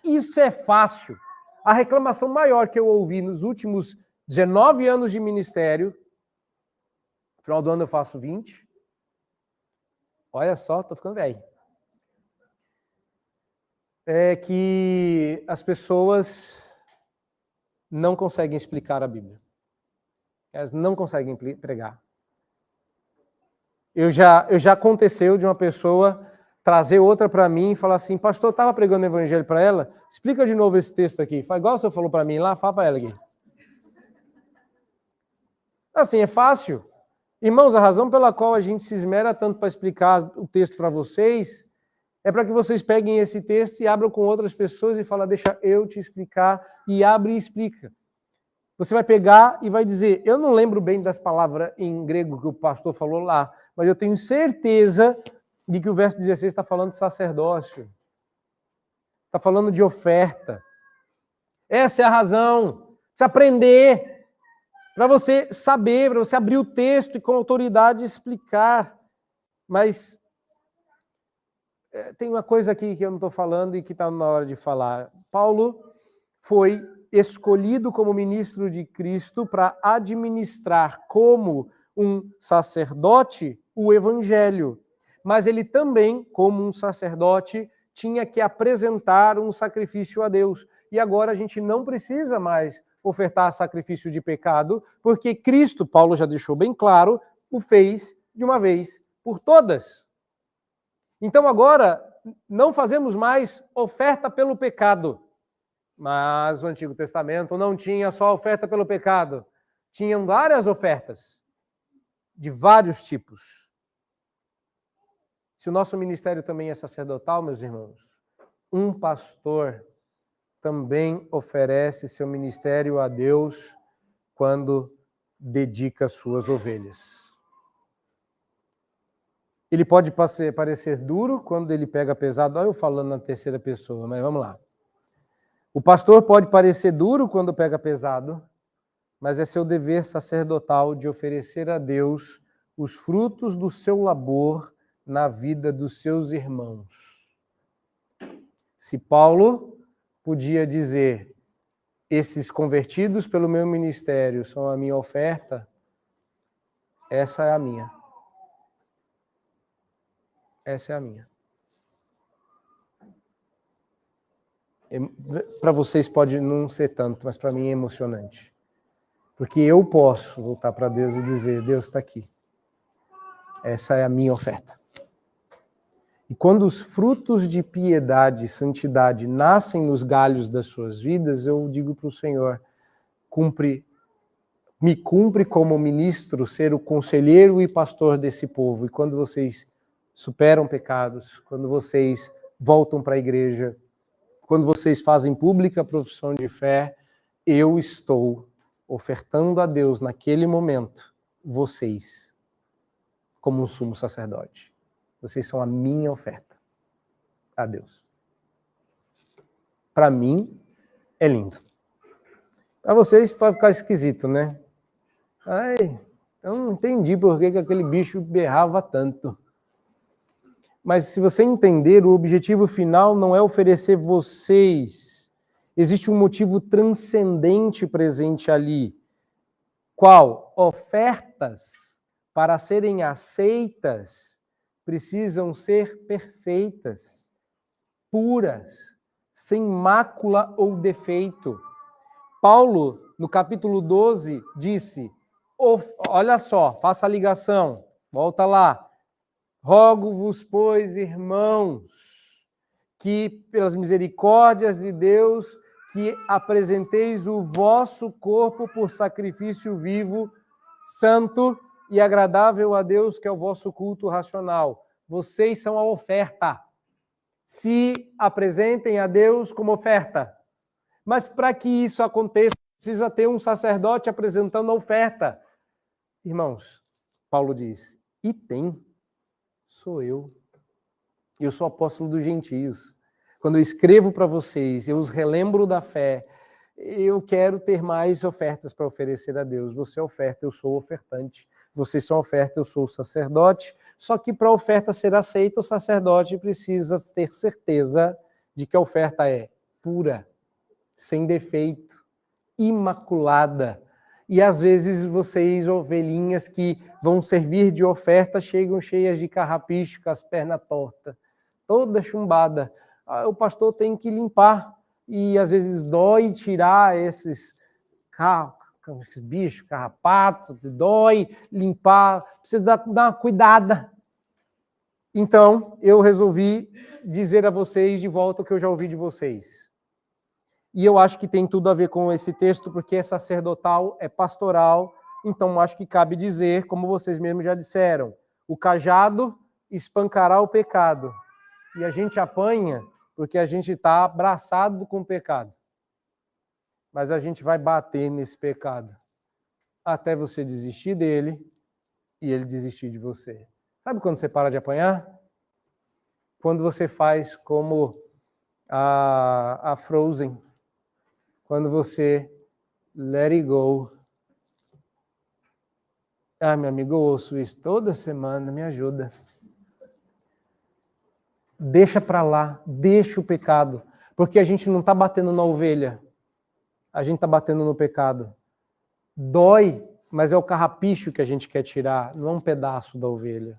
Isso é fácil. A reclamação maior que eu ouvi nos últimos 19 anos de ministério, no final do ano eu faço 20. Olha só, tô ficando velho. É que as pessoas não conseguem explicar a Bíblia. Elas não conseguem pregar. Já aconteceu de uma pessoa trazer outra para mim e falar assim, pastor, eu estava pregando o evangelho para ela, explica de novo esse texto aqui. Faz igual o senhor falou para mim lá, fala para ela aqui. Assim, é fácil. Irmãos, a razão pela qual a gente se esmera tanto para explicar o texto para vocês é para que vocês peguem esse texto e abram com outras pessoas e falem, deixa eu te explicar, e abre e explica. Você vai pegar e vai dizer, eu não lembro bem das palavras em grego que o pastor falou lá, mas eu tenho certeza de que o verso 16 está falando de sacerdócio. Está falando de oferta. Essa é a razão. Precisa aprender. Para você saber, para você abrir o texto e com autoridade explicar. Mas tem uma coisa aqui que eu não estou falando e que está na hora de falar. Paulo foi escolhido como ministro de Cristo para administrar como um sacerdote o evangelho. Mas ele também, como um sacerdote, tinha que apresentar um sacrifício a Deus. E agora a gente não precisa mais ofertar sacrifício de pecado, porque Cristo, Paulo já deixou bem claro, o fez de uma vez por todas. Então agora não fazemos mais oferta pelo pecado. Mas o Antigo Testamento não tinha só oferta pelo pecado. Tinham várias ofertas, de vários tipos. Se o nosso ministério também é sacerdotal, meus irmãos, um pastor também oferece seu ministério a Deus quando dedica suas ovelhas. Ele pode parecer duro quando ele pega pesado. Olha eu falando na terceira pessoa, mas vamos lá. O pastor pode parecer duro quando pega pesado, mas é seu dever sacerdotal de oferecer a Deus os frutos do seu labor na vida dos seus irmãos. Se Paulo podia dizer, esses convertidos pelo meu ministério são a minha oferta, essa é a minha. Essa é a minha. Para vocês pode não ser tanto, mas para mim é emocionante. Porque eu posso voltar para Deus e dizer, Deus está aqui. Essa é a minha oferta. E quando os frutos de piedade e santidade nascem nos galhos das suas vidas, eu digo para o Senhor, me cumpre como ministro ser o conselheiro e pastor desse povo. E quando vocês superam pecados, quando vocês voltam para a igreja, quando vocês fazem pública a profissão de fé, eu estou ofertando a Deus naquele momento, vocês, como um sumo sacerdote. Vocês são a minha oferta a Deus. Para mim, é lindo. A vocês vai ficar esquisito, né? Ai, eu não entendi por que aquele bicho berrava tanto. Mas se você entender, o objetivo final não é oferecer vocês. Existe um motivo transcendente presente ali. Qual? Ofertas, para serem aceitas, precisam ser perfeitas, puras, sem mácula ou defeito. Paulo, no capítulo 12, disse, olha só, faça a ligação, volta lá. Rogo-vos, pois, irmãos, que pelas misericórdias de Deus, que apresenteis o vosso corpo por sacrifício vivo, santo e agradável a Deus, que é o vosso culto racional. Vocês são a oferta. Se apresentem a Deus como oferta. Mas para que isso aconteça, precisa ter um sacerdote apresentando a oferta. Irmãos, Paulo diz, e tem, sou eu. Eu sou apóstolo dos gentios. Quando eu escrevo para vocês, eu os relembro da fé, eu quero ter mais ofertas para oferecer a Deus. Você é oferta, eu sou ofertante. Vocês são oferta, eu sou o sacerdote. Só que para a oferta ser aceita, o sacerdote precisa ter certeza de que a oferta é pura, sem defeito, imaculada. E às vezes vocês, ovelhinhas que vão servir de oferta, chegam cheias de carrapicho, com as pernas tortas, toda chumbada. O pastor tem que limpar. E às vezes dói tirar esses bichos, carrapatos, dói limpar, precisa dar uma cuidada. Então, eu resolvi dizer a vocês de volta o que eu já ouvi de vocês. E eu acho que tem tudo a ver com esse texto, porque é sacerdotal, é pastoral, então acho que cabe dizer, como vocês mesmos já disseram, o cajado espancará o pecado. E a gente apanha porque a gente está abraçado com o pecado. Mas a gente vai bater nesse pecado até você desistir dele e ele desistir de você. Sabe quando você para de apanhar? Quando você faz como a Frozen. Quando você let it go. Ah, meu amigo, eu ouço isso toda semana, me ajuda. Deixa para lá, deixa o pecado. Porque a gente não está batendo na ovelha. A gente está batendo no pecado. Dói, mas é o carrapicho que a gente quer tirar, não é um pedaço da ovelha.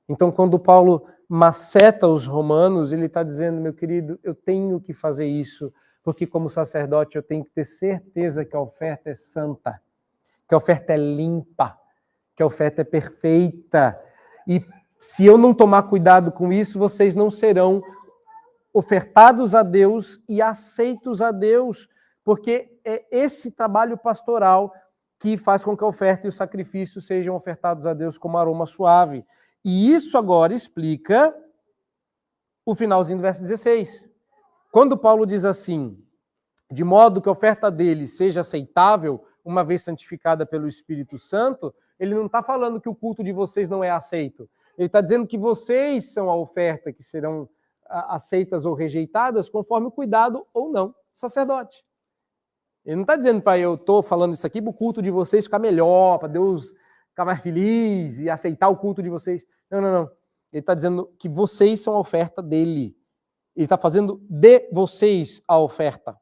Então, quando Paulo maceta os romanos, ele está dizendo, meu querido, eu tenho que fazer isso, porque como sacerdote eu tenho que ter certeza que a oferta é santa, que a oferta é limpa, que a oferta é perfeita. E se eu não tomar cuidado com isso, vocês não serão ofertados a Deus e aceitos a Deus, porque é esse trabalho pastoral que faz com que a oferta e o sacrifício sejam ofertados a Deus como aroma suave. E isso agora explica o finalzinho do verso 16. Quando Paulo diz assim, de modo que a oferta dele seja aceitável, uma vez santificada pelo Espírito Santo, ele não está falando que o culto de vocês não é aceito. Ele está dizendo que vocês são a oferta que serão aceitas ou rejeitadas conforme o cuidado ou não do sacerdote. Ele não está dizendo para eu estou falando isso aqui para o culto de vocês ficar melhor, para Deus ficar mais feliz e aceitar o culto de vocês. Não, não, não. Ele está dizendo que vocês são a oferta dele. Ele está fazendo de vocês a oferta.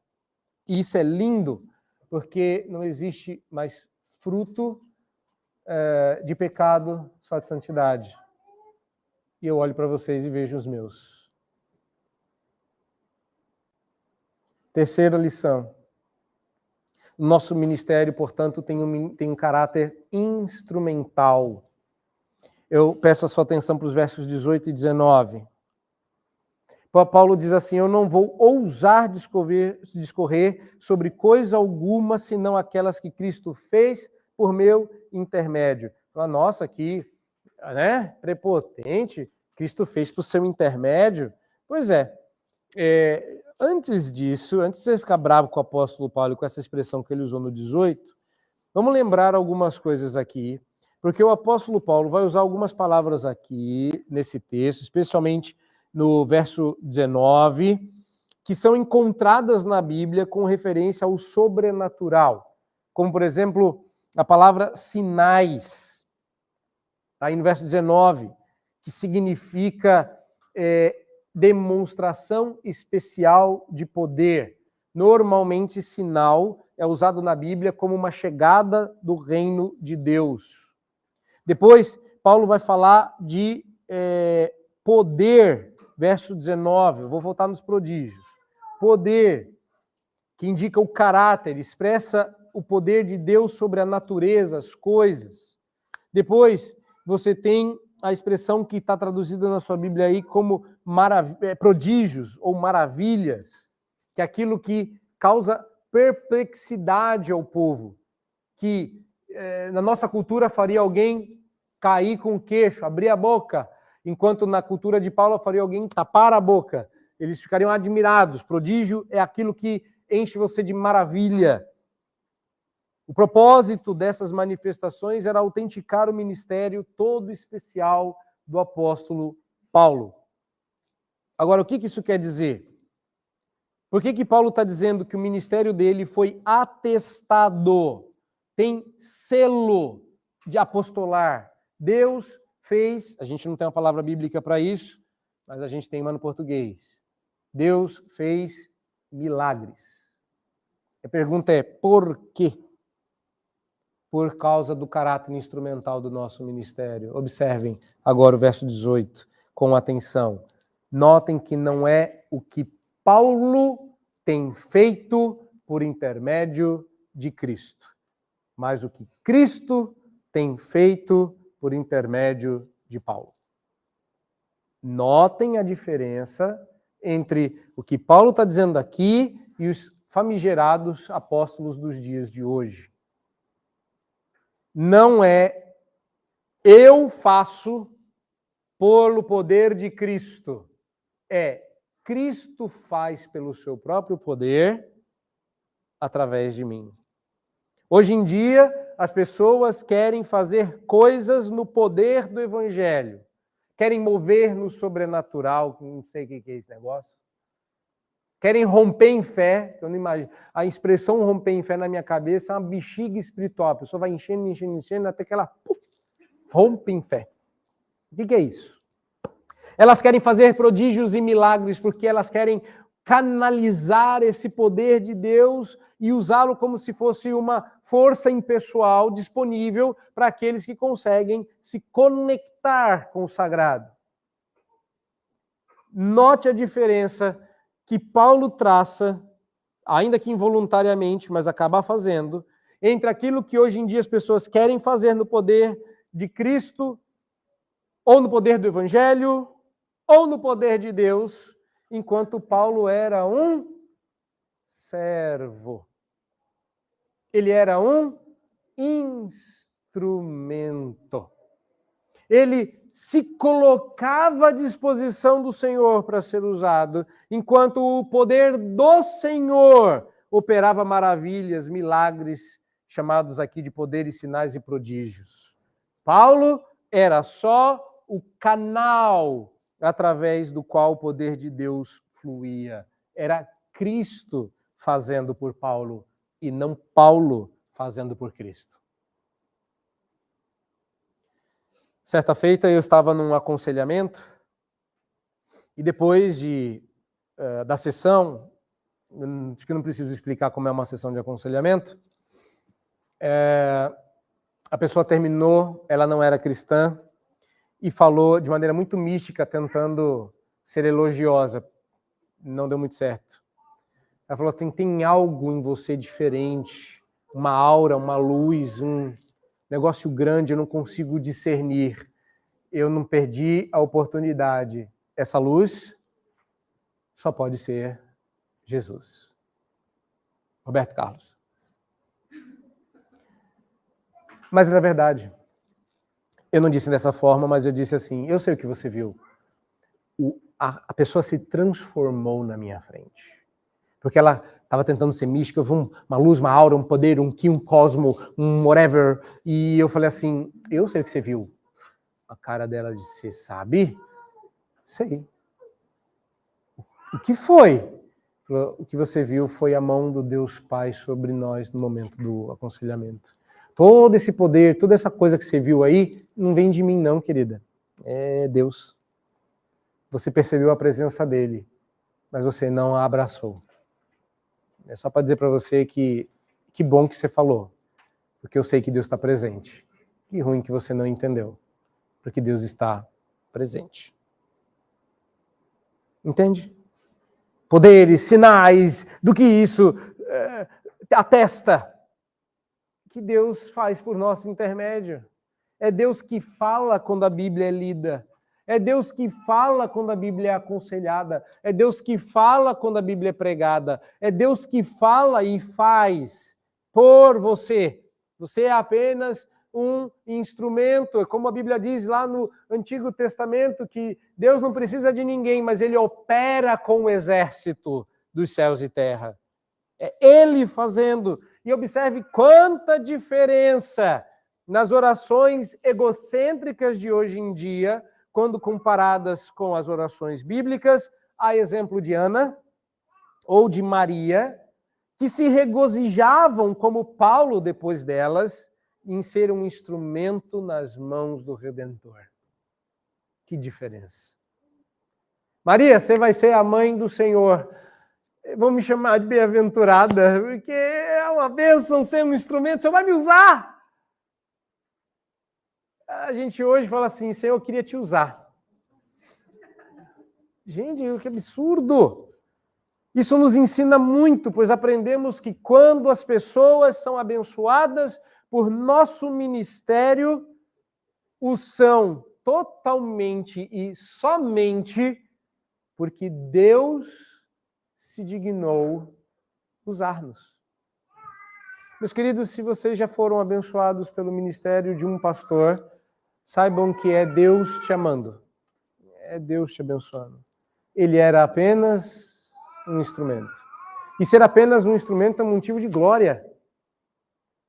E isso é lindo, porque não existe mais fruto de pecado, só de santidade. E eu olho para vocês e vejo os meus. Terceira lição. Nosso ministério, portanto, tem um caráter instrumental. Eu peço a sua atenção para os versos 18 e 19. Paulo diz assim, eu não vou ousar discorrer sobre coisa alguma, senão aquelas que Cristo fez por meu intermédio. Nossa, que prepotente, Cristo fez por seu intermédio. Pois antes disso, antes de você ficar bravo com o apóstolo Paulo, com essa expressão que ele usou no 18, vamos lembrar algumas coisas aqui, porque o apóstolo Paulo vai usar algumas palavras aqui nesse texto, especialmente no verso 19, que são encontradas na Bíblia com referência ao sobrenatural. Como, por exemplo, a palavra sinais, aí no verso 19, que significa demonstração especial de poder. Normalmente, sinal é usado na Bíblia como uma chegada do reino de Deus. Depois, Paulo vai falar de poder, verso 19, eu vou voltar nos prodígios. Poder, que indica o caráter, expressa o poder de Deus sobre a natureza, as coisas. Depois, você tem a expressão que está traduzida na sua Bíblia aí como prodígios ou maravilhas, que é aquilo que causa perplexidade ao povo, que na nossa cultura faria alguém cair com o queixo, abrir a boca, enquanto na cultura de Paulo faria alguém tapar a boca. Eles ficariam admirados. Prodígio é aquilo que enche você de maravilha. O propósito dessas manifestações era autenticar o ministério todo especial do apóstolo Paulo. Agora, o que isso quer dizer? Por que Paulo está dizendo que o ministério dele foi atestado? Tem selo de apostolar. Deus fez, a gente não tem uma palavra bíblica para isso, mas a gente tem uma no português. Deus fez milagres. A pergunta é, por quê? Por causa do caráter instrumental do nosso ministério. Observem agora o verso 18, com atenção. Notem que não é o que Paulo tem feito por intermédio de Cristo, mas o que Cristo tem feito por intermédio de Paulo. Notem a diferença entre o que Paulo está dizendo aqui e os famigerados apóstolos dos dias de hoje. Não é eu faço pelo poder de Cristo. É Cristo faz pelo seu próprio poder através de mim. Hoje em dia, as pessoas querem fazer coisas no poder do Evangelho. Querem mover no sobrenatural, não sei o que é esse negócio. Querem romper em fé, eu não imagino. A expressão romper em fé na minha cabeça é uma bexiga espiritual. A pessoa vai enchendo, enchendo, enchendo, até que ela rompe em fé. O que é isso? Elas querem fazer prodígios e milagres porque elas querem canalizar esse poder de Deus e usá-lo como se fosse uma força impessoal disponível para aqueles que conseguem se conectar com o sagrado. Note a diferença que Paulo traça, ainda que involuntariamente, mas acaba fazendo, entre aquilo que hoje em dia as pessoas querem fazer no poder de Cristo, ou no poder do Evangelho, ou no poder de Deus, enquanto Paulo era um servo. Ele era um instrumento. Ele se colocava à disposição do Senhor para ser usado, enquanto o poder do Senhor operava maravilhas, milagres, chamados aqui de poderes, sinais e prodígios. Paulo era só o canal através do qual o poder de Deus fluía. Era Cristo fazendo por Paulo e não Paulo fazendo por Cristo. Certa feita eu estava num aconselhamento e depois da sessão, acho que não preciso explicar como é uma sessão de aconselhamento, a pessoa terminou, ela não era cristã e falou de maneira muito mística, tentando ser elogiosa. Não deu muito certo. Ela falou assim, tem algo em você diferente, uma aura, uma luz, um negócio grande, eu não consigo discernir. Eu não perdi a oportunidade. Essa luz só pode ser Jesus. Roberto Carlos. Mas na verdade, eu não disse dessa forma, mas eu disse assim, eu sei o que você viu. A pessoa se transformou na minha frente. Porque ela estava tentando ser mística, eu vi uma luz, uma aura, um poder, um ki, um cosmo, um whatever. E eu falei assim, eu sei o que você viu. A cara dela disse, você sabe? Sei. O que foi? O que você viu foi a mão do Deus Pai sobre nós no momento do aconselhamento. Todo esse poder, toda essa coisa que você viu aí, não vem de mim não, querida. É Deus. Você percebeu a presença dele, mas você não a abraçou. É só para dizer para você que bom que você falou, porque eu sei que Deus está presente. Que ruim que você não entendeu, porque Deus está presente. Entende? Poderes, sinais, do que isso atesta que Deus faz por nosso intermédio. É Deus que fala quando a Bíblia é lida. É Deus que fala quando a Bíblia é aconselhada. É Deus que fala quando a Bíblia é pregada. É Deus que fala e faz por você. Você é apenas um instrumento. Como a Bíblia diz lá no Antigo Testamento, que Deus não precisa de ninguém, mas Ele opera com o exército dos céus e terra. É Ele fazendo. E observe quanta diferença nas orações egocêntricas de hoje em dia, quando comparadas com as orações bíblicas, a exemplo de Ana ou de Maria, que se regozijavam, como Paulo depois delas, em ser um instrumento nas mãos do Redentor. Que diferença. Maria, você vai ser a mãe do Senhor. Vamos me chamar de bem-aventurada, porque é uma bênção ser um instrumento, o Senhor vai me usar. A gente hoje fala assim, Senhor, eu queria te usar. Gente, que absurdo! Isso nos ensina muito, pois aprendemos que quando as pessoas são abençoadas por nosso ministério, o são totalmente e somente porque Deus se dignou usar-nos. Meus queridos, se vocês já foram abençoados pelo ministério de um pastor, saibam que é Deus te amando. É Deus te abençoando. Ele era apenas um instrumento. E ser apenas um instrumento é um motivo de glória.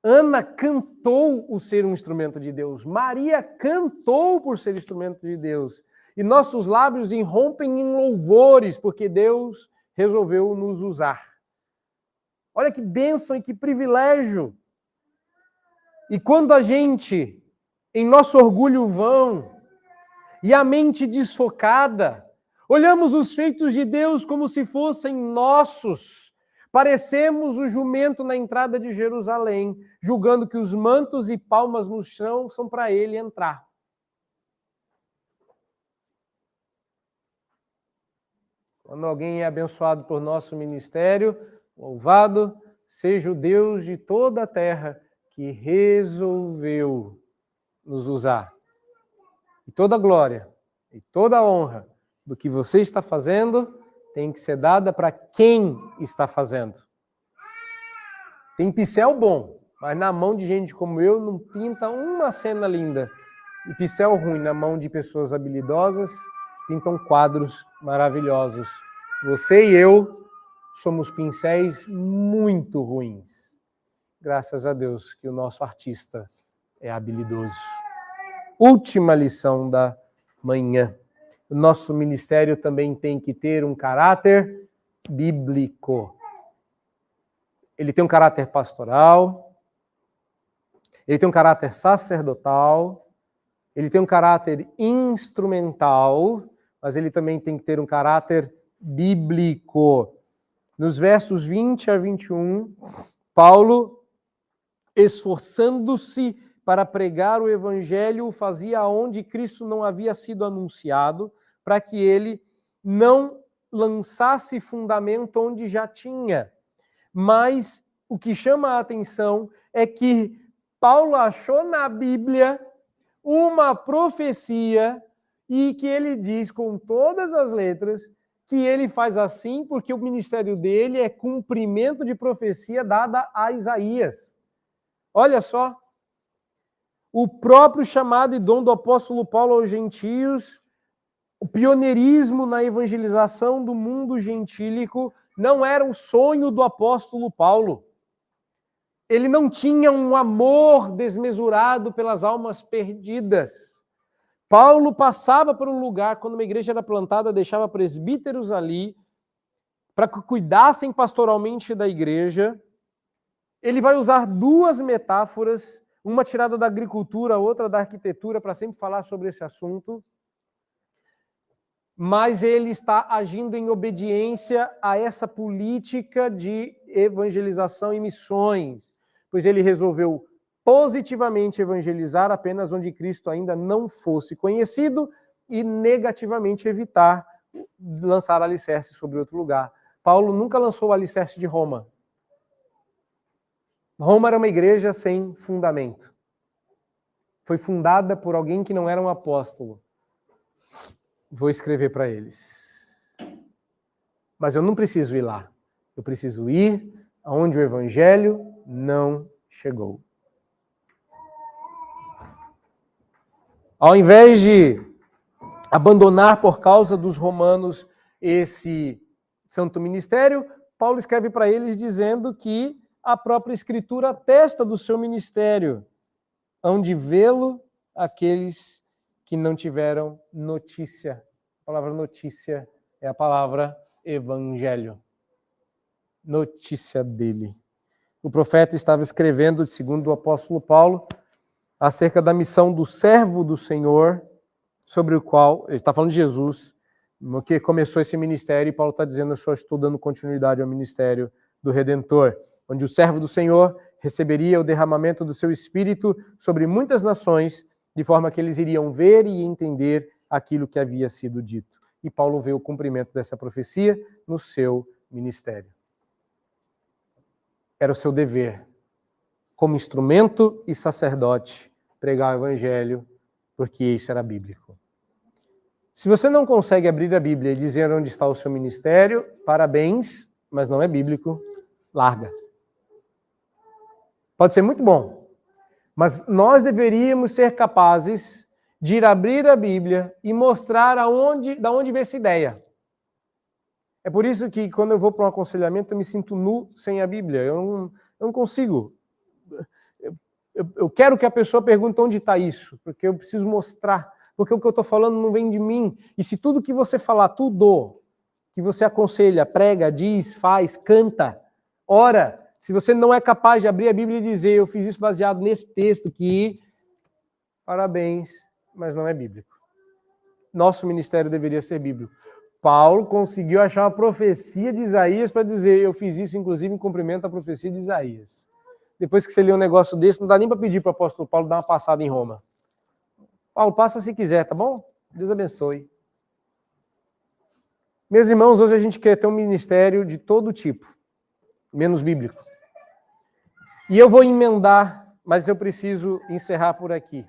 Ana cantou o ser um instrumento de Deus. Maria cantou por ser instrumento de Deus. E nossos lábios irrompem em louvores, porque Deus resolveu nos usar. Olha que bênção e que privilégio. E quando a gente, em nosso orgulho vão, e a mente desfocada, olhamos os feitos de Deus como se fossem nossos, parecemos o jumento na entrada de Jerusalém, julgando que os mantos e palmas no chão são para ele entrar. Quando alguém é abençoado por nosso ministério, louvado seja o Deus de toda a terra que resolveu nos usar. E toda a glória e toda a honra do que você está fazendo tem que ser dada para quem está fazendo. Tem pincel bom, mas na mão de gente como eu não pinta uma cena linda. E pincel ruim na mão de pessoas habilidosas pintam quadros maravilhosos. Você e eu somos pincéis muito ruins. Graças a Deus que o nosso artista é habilidoso. Última lição da manhã. O nosso ministério também tem que ter um caráter bíblico. Ele tem um caráter pastoral, ele tem um caráter sacerdotal, ele tem um caráter instrumental, mas ele também tem que ter um caráter bíblico. Nos versos 20 a 21, Paulo, esforçando-se para pregar o evangelho, o fazia onde Cristo não havia sido anunciado, para que ele não lançasse fundamento onde já tinha. Mas o que chama a atenção é que Paulo achou na Bíblia uma profecia e que ele diz com todas as letras que ele faz assim porque o ministério dele é cumprimento de profecia dada a Isaías. Olha só, o próprio chamado e dom do apóstolo Paulo aos gentios, o pioneirismo na evangelização do mundo gentílico não era um sonho do apóstolo Paulo. Ele não tinha um amor desmesurado pelas almas perdidas. Paulo passava por um lugar, quando uma igreja era plantada, deixava presbíteros ali, para que cuidassem pastoralmente da igreja. Ele vai usar duas metáforas, uma tirada da agricultura, outra da arquitetura, para sempre falar sobre esse assunto. Mas ele está agindo em obediência a essa política de evangelização e missões, pois ele resolveu positivamente evangelizar apenas onde Cristo ainda não fosse conhecido e negativamente evitar lançar alicerce sobre outro lugar. Paulo nunca lançou o alicerce de Roma. Roma era uma igreja sem fundamento. Foi fundada por alguém que não era um apóstolo. Vou escrever para eles. Mas eu não preciso ir lá. Eu preciso ir aonde o evangelho não chegou. Ao invés de abandonar por causa dos romanos esse santo ministério, Paulo escreve para eles dizendo que a própria Escritura atesta do seu ministério, hão de vê-lo aqueles que não tiveram notícia. A palavra notícia é a palavra evangelho. Notícia dele. O profeta estava escrevendo, segundo o apóstolo Paulo, acerca da missão do servo do Senhor, sobre o qual, ele está falando de Jesus, que começou esse ministério, e Paulo está dizendo, eu só estou dando continuidade ao ministério do Redentor, onde o servo do Senhor receberia o derramamento do seu Espírito sobre muitas nações, de forma que eles iriam ver e entender aquilo que havia sido dito. E Paulo vê o cumprimento dessa profecia no seu ministério. Era o seu dever, como instrumento e sacerdote, pregar o evangelho, porque isso era bíblico. Se você não consegue abrir a Bíblia e dizer onde está o seu ministério, parabéns, mas não é bíblico, larga. Pode ser muito bom, mas nós deveríamos ser capazes de ir abrir a Bíblia e mostrar da onde veio essa ideia. É por isso que quando eu vou para um aconselhamento eu me sinto nu sem a Bíblia. Eu não consigo. Eu quero que a pessoa pergunte onde está isso, porque eu preciso mostrar, porque o que eu estou falando não vem de mim. E se tudo que você falar, tudo que você aconselha, prega, diz, faz, canta, ora, se você não é capaz de abrir a Bíblia e dizer, eu fiz isso baseado nesse texto que, parabéns, mas não é bíblico. Nosso ministério deveria ser bíblico. Paulo conseguiu achar uma profecia de Isaías para dizer, eu fiz isso inclusive em cumprimento da profecia de Isaías. Depois que você lê um negócio desse, não dá nem para pedir para o apóstolo Paulo dar uma passada em Roma. Paulo, passa se quiser, tá bom? Deus abençoe. Meus irmãos, hoje a gente quer ter um ministério de todo tipo, menos bíblico. E eu vou emendar, mas eu preciso encerrar por aqui.